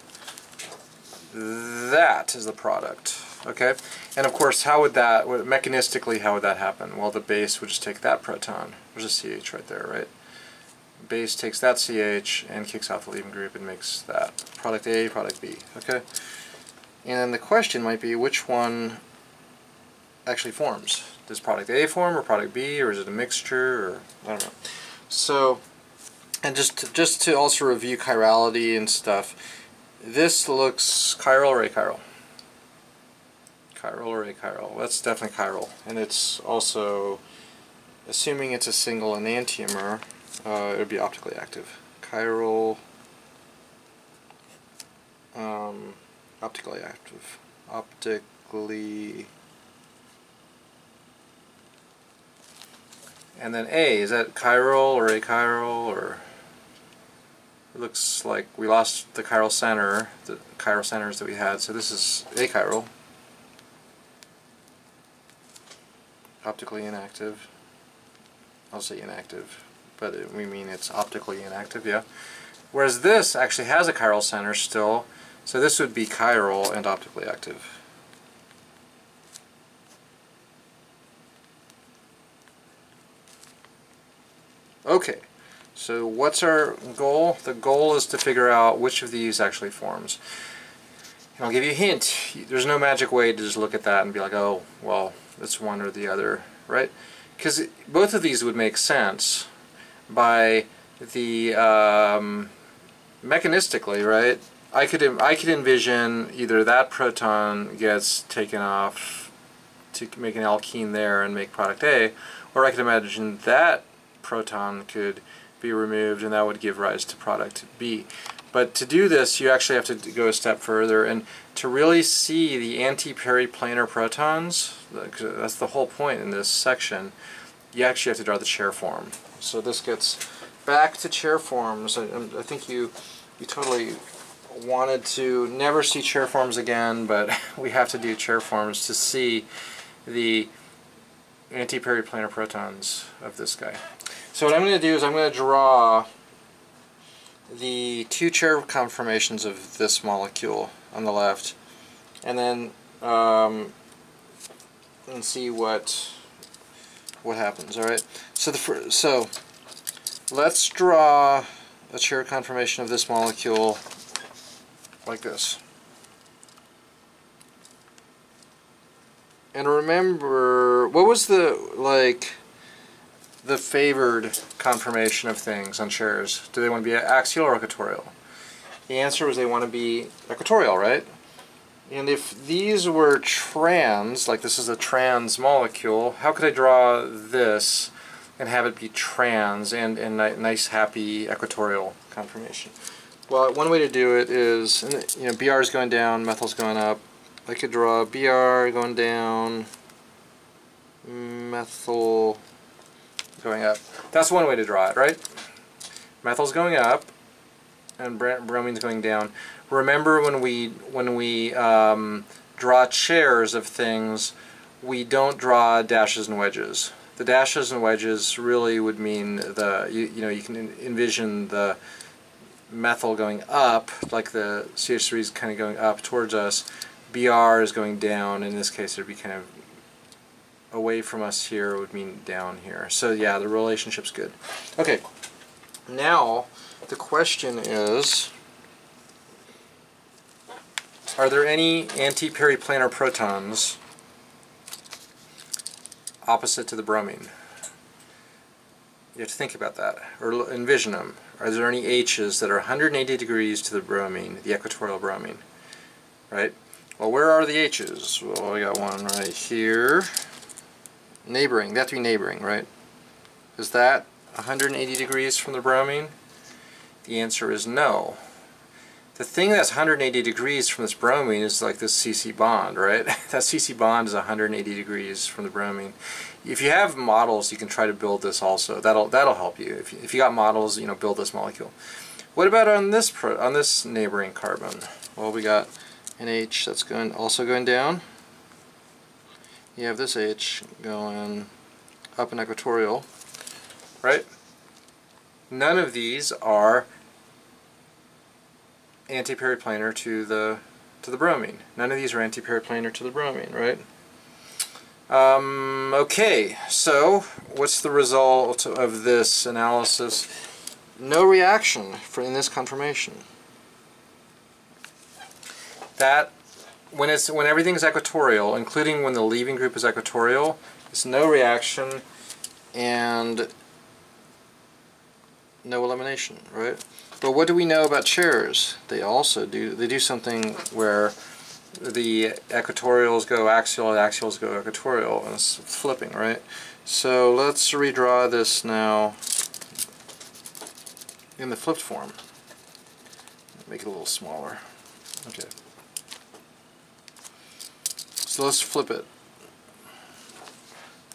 that as the product. Okay? And of course, mechanistically, how would that happen? Well, the base would just take that proton. There's a CH right there, right? Base takes that CH and kicks out the leaving group and makes that product A, product B. Okay? And then the question might be, which one actually forms? Does product A form or product B, or is it a mixture, or I don't know. So, and just to also review chirality and stuff, this looks chiral or achiral? Chiral or achiral? That's definitely chiral, and it's also, assuming it's a single enantiomer, it would be optically active. Chiral, optically active. Optically. And then A, is that chiral or achiral, or it looks like we lost the chiral center, the chiral centers that we had, so this is achiral. Optically inactive. I'll say inactive, but we mean it's optically inactive, yeah. Whereas this actually has a chiral center still, so this would be chiral and optically active. Okay, so what's our goal? The goal is to figure out which of these actually forms. And I'll give you a hint. There's no magic way to just look at that and be like, oh, well, it's one or the other, right? Because both of these would make sense by the mechanistically, right? I could envision either that proton gets taken off to make an alkene there and make product A, or I could imagine that proton could be removed and that would give rise to product B. But to do this, you actually have to go a step further, and to really see the anti-periplanar protons, that's the whole point in this section, you actually have to draw the chair form. So this gets back to chair forms. I think you totally wanted to never see chair forms again, but we have to do chair forms to see the anti-periplanar protons of this guy. So what I'm going to do is I'm going to draw the two chair conformations of this molecule on the left, and then and see what happens. All right. So let's draw a chair conformation of this molecule like this. And remember, what was the favored conformation of things on chairs? Do they want to be axial or equatorial? The answer was they want to be equatorial, right? And if these were trans, like this is a trans molecule, how could I draw this and have it be trans and a nice happy equatorial conformation? Well, one way to do it is, you know, Br is going down, methyl's going up. I could draw Br going down, methyl going up. That's one way to draw it, right? Methyl's going up, and bromine's going down. Remember when we draw chairs of things, we don't draw dashes and wedges. The dashes and wedges really would mean you know, you can envision the methyl going up, like the CH3 is kind of going up towards us. Br is going down. In this case, it would be kind of away from us here, would mean down here. So yeah, the relationship's good. Okay, now the question is, are there any anti-periplanar protons opposite to the bromine? You have to think about that, or envision them. Are there any H's that are 180 degrees to the bromine, the equatorial bromine? Right? Well, where are the H's? Well, we got one right here. Neighboring. They have to be neighboring, right? Is that 180 degrees from the bromine? The answer is no. The thing that's 180 degrees from this bromine is like this CC bond, right? That CC bond is 180 degrees from the bromine. If you have models, you can try to build this also. That'll help you. If you got models, you know, build this molecule. What about on this neighboring carbon? Well, we got an H that's also going down. You have this H going up in equatorial, right? None of these are antiperiplanar to the bromine. None of these are antiperiplanar to the bromine, right? Okay, so what's the result of this analysis? No reaction in this conformation. That when everything is equatorial, including when the leaving group is equatorial, it's no reaction and no elimination, right? But what do we know about chairs? They do something where the equatorials go axial and axials go equatorial, and it's flipping, right? So let's redraw this now in the flipped form. Make it a little smaller. Okay. So let's flip it.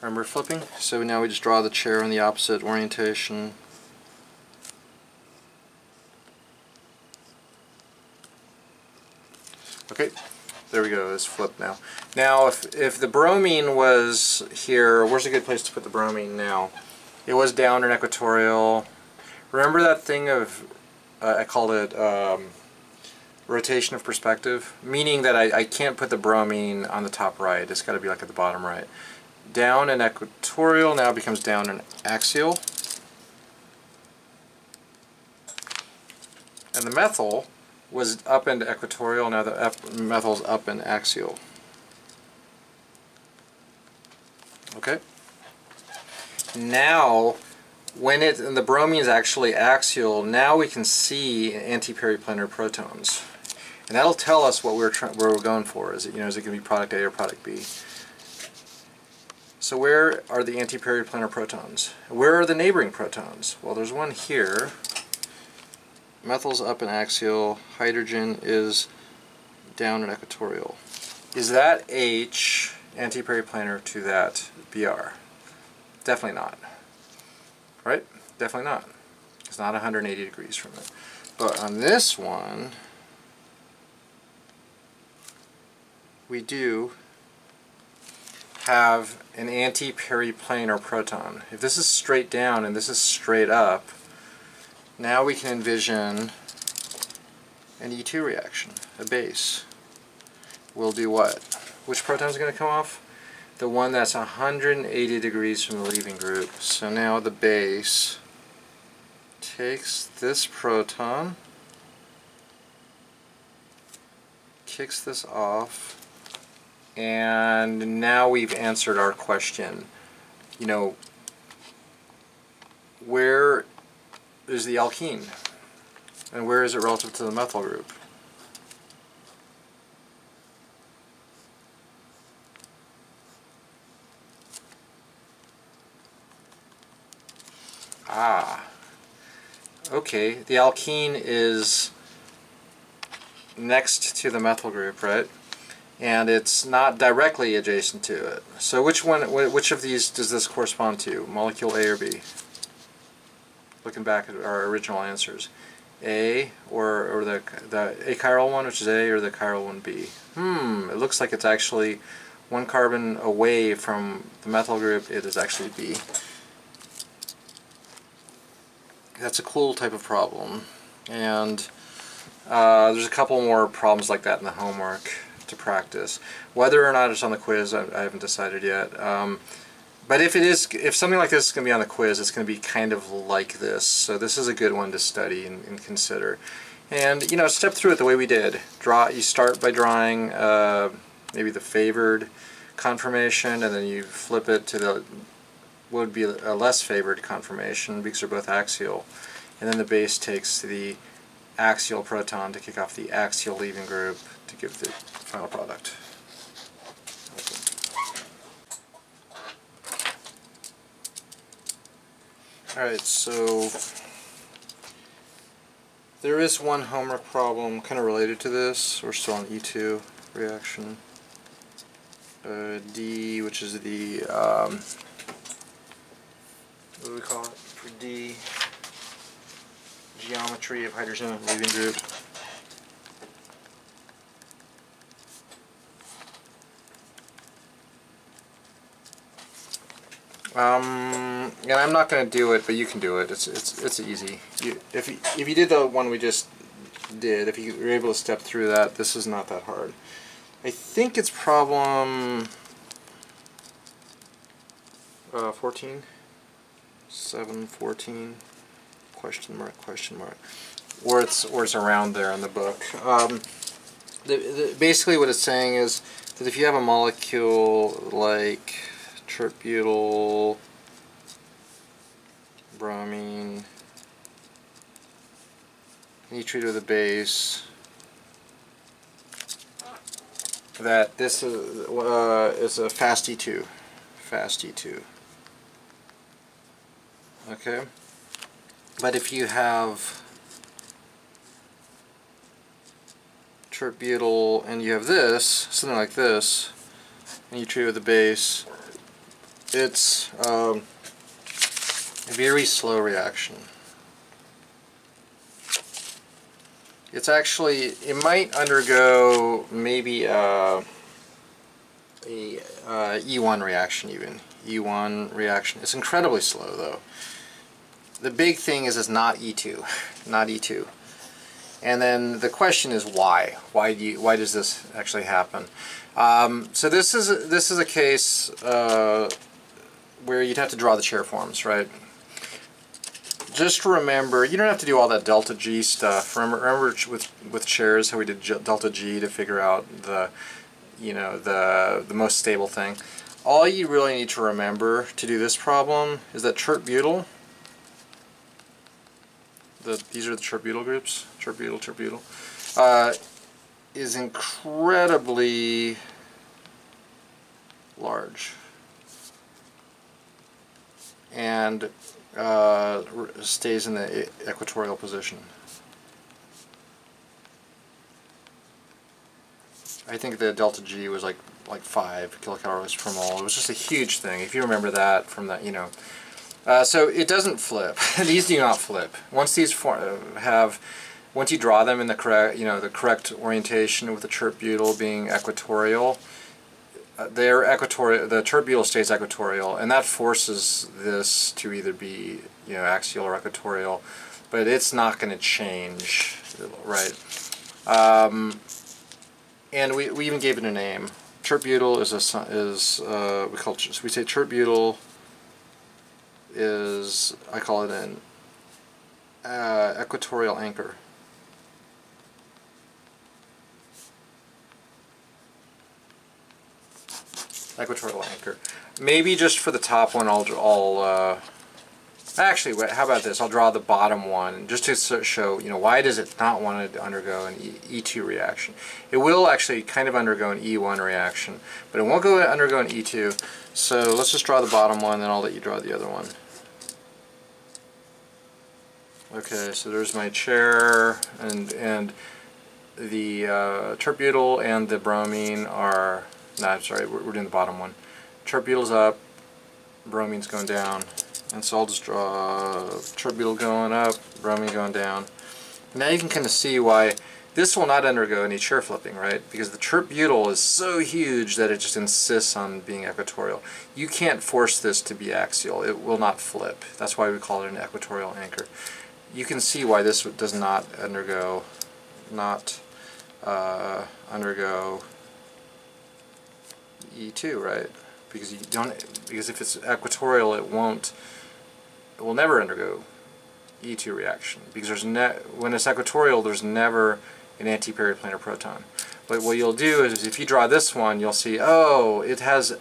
Remember flipping? So now we just draw the chair in the opposite orientation. Okay, there we go, it's flipped now. Now if the bromine was here, where's a good place to put the bromine now? It was down in equatorial. Remember that thing of, I called it rotation of perspective? Meaning that I can't put the bromine on the top right, it's got to be like at the bottom right. Down in equatorial now becomes down in axial. And the methyl was up into equatorial, now the methyl's up in axial. Okay? Now, when the bromine is actually axial, now we can see antiperiplanar protons. And that'll tell us what we're going for. Is it going to be product A or product B? So where are the antiperiplanar protons? Where are the neighboring protons? Well, there's one here. Methyl's up in axial, hydrogen is down in equatorial. Is that H antiperiplanar to that Br? Definitely not. Right? Definitely not. It's not 180 degrees from it. But on this one, we do have an antiperiplanar proton. If this is straight down and this is straight up, now we can envision an E2 reaction, a base. We'll do what? Which proton is going to come off? The one that's 180 degrees from the leaving group. So now the base takes this proton, kicks this off, and now we've answered our question. You know, where is the alkene? And where is it relative to the methyl group? Ah, okay, the alkene is next to the methyl group, right? And it's not directly adjacent to it. So which of these does this correspond to? Molecule A or B? Looking back at our original answers. A or the achiral one, which is A, or the chiral one, B? It looks like it's actually one carbon away from the methyl group. It is actually B. That's a cool type of problem. And there's a couple more problems like that in the homework to practice. Whether or not it's on the quiz, I haven't decided yet. But if something like this is going to be on the quiz, it's going to be kind of like this. So this is a good one to study and consider. And you know, step through it the way we did. You start by drawing maybe the favored conformation, and then you flip it to the what would be a less favored conformation because they're both axial. And then the base takes the axial proton to kick off the axial leaving group to give the final product. Alright, so there is one homework problem kind of related to this. We're still on E2 reaction. D, which is the, what do we call it for D? Geometry of hydrogen leaving group. And I'm not going to do it, but you can do it. It's easy. If you did the one we just did, if you were able to step through that, this is not that hard. I think it's problem 14, 7, 14, question mark, or it's around there in the book. Basically, what it's saying is that if you have a molecule like tributyl, bromine, and you treat it with a base, that this is a fast E2. Okay? But if you have tributyl and you have this, something like this, and you treat it with a base, it's a very slow reaction. It's actually, it might undergo maybe a E1 reaction even. E1 reaction. It's incredibly slow though. The big thing is it's not E2. Not E2. And then the question is why? Why does this actually happen? So this is a case where you'd have to draw the chair forms, right? Just remember, you don't have to do all that delta G stuff. Remember with chairs how we did delta G to figure out the most stable thing. All you really need to remember to do this problem is that tributyl, these are the tributyl groups, tributyl, is incredibly large and stays in the equatorial position. I think the delta G was like 5 kilocalories per mole. It was just a huge thing. If you remember that from that, you know. So it doesn't flip. These do not flip. Once these once you draw them in the correct, the correct orientation with the tributyl being equatorial, the tributyl stays equatorial, and that forces this to either be axial or equatorial, but it's not going to change, right? And we even gave it a name. Tributyl we say tributyl is, I call it an equatorial anchor. Equatorial anchor. Maybe just for the top one, actually, how about this? I'll draw the bottom one just to show, why does it not want to undergo an E2 reaction? It will actually kind of undergo an E1 reaction, but it won't undergo an E2. So let's just draw the bottom one, then I'll let you draw the other one. Okay, so there's my chair, and the tributyl and the bromine are, no, I'm sorry, we're doing the bottom one. Tributyl's up, bromine's going down, and so I'll just draw tributyl going up, bromine going down. Now you can kind of see why this will not undergo any shear flipping, right? Because the tributyl is so huge that it just insists on being equatorial. You can't force this to be axial. It will not flip. That's why we call it an equatorial anchor. You can see why this does not undergo E2, right? Because you don't. Because if it's equatorial, it will never undergo E2 reaction. Because when it's equatorial, there's never an antiperiplanar proton. But what you'll do is, if you draw this one, you'll see, oh, it has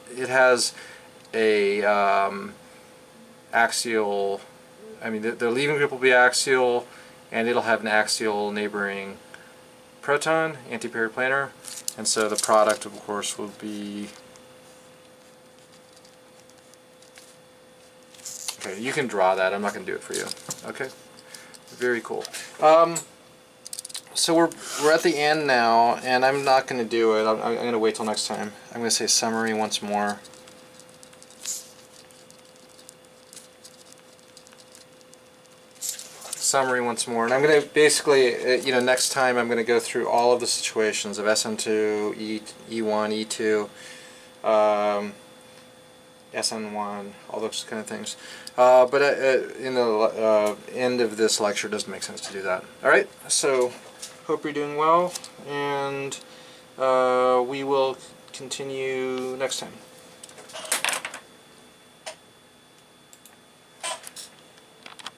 a axial. I mean, the leaving group will be axial, and it'll have an axial neighboring proton, antiperiplanar, and so the product, of course, will be. Okay, you can draw that. I'm not going to do it for you. Okay, very cool. So we're at the end now, and I'm not going to do it. I'm going to wait till next time. I'm going to say summary once more. Summary once more, and I'm going to basically, next time I'm going to go through all of the situations of SN2, E1, E2, SN1, all those kind of things. But in the end of this lecture, it doesn't make sense to do that. Alright, so hope you're doing well, and we will continue next time.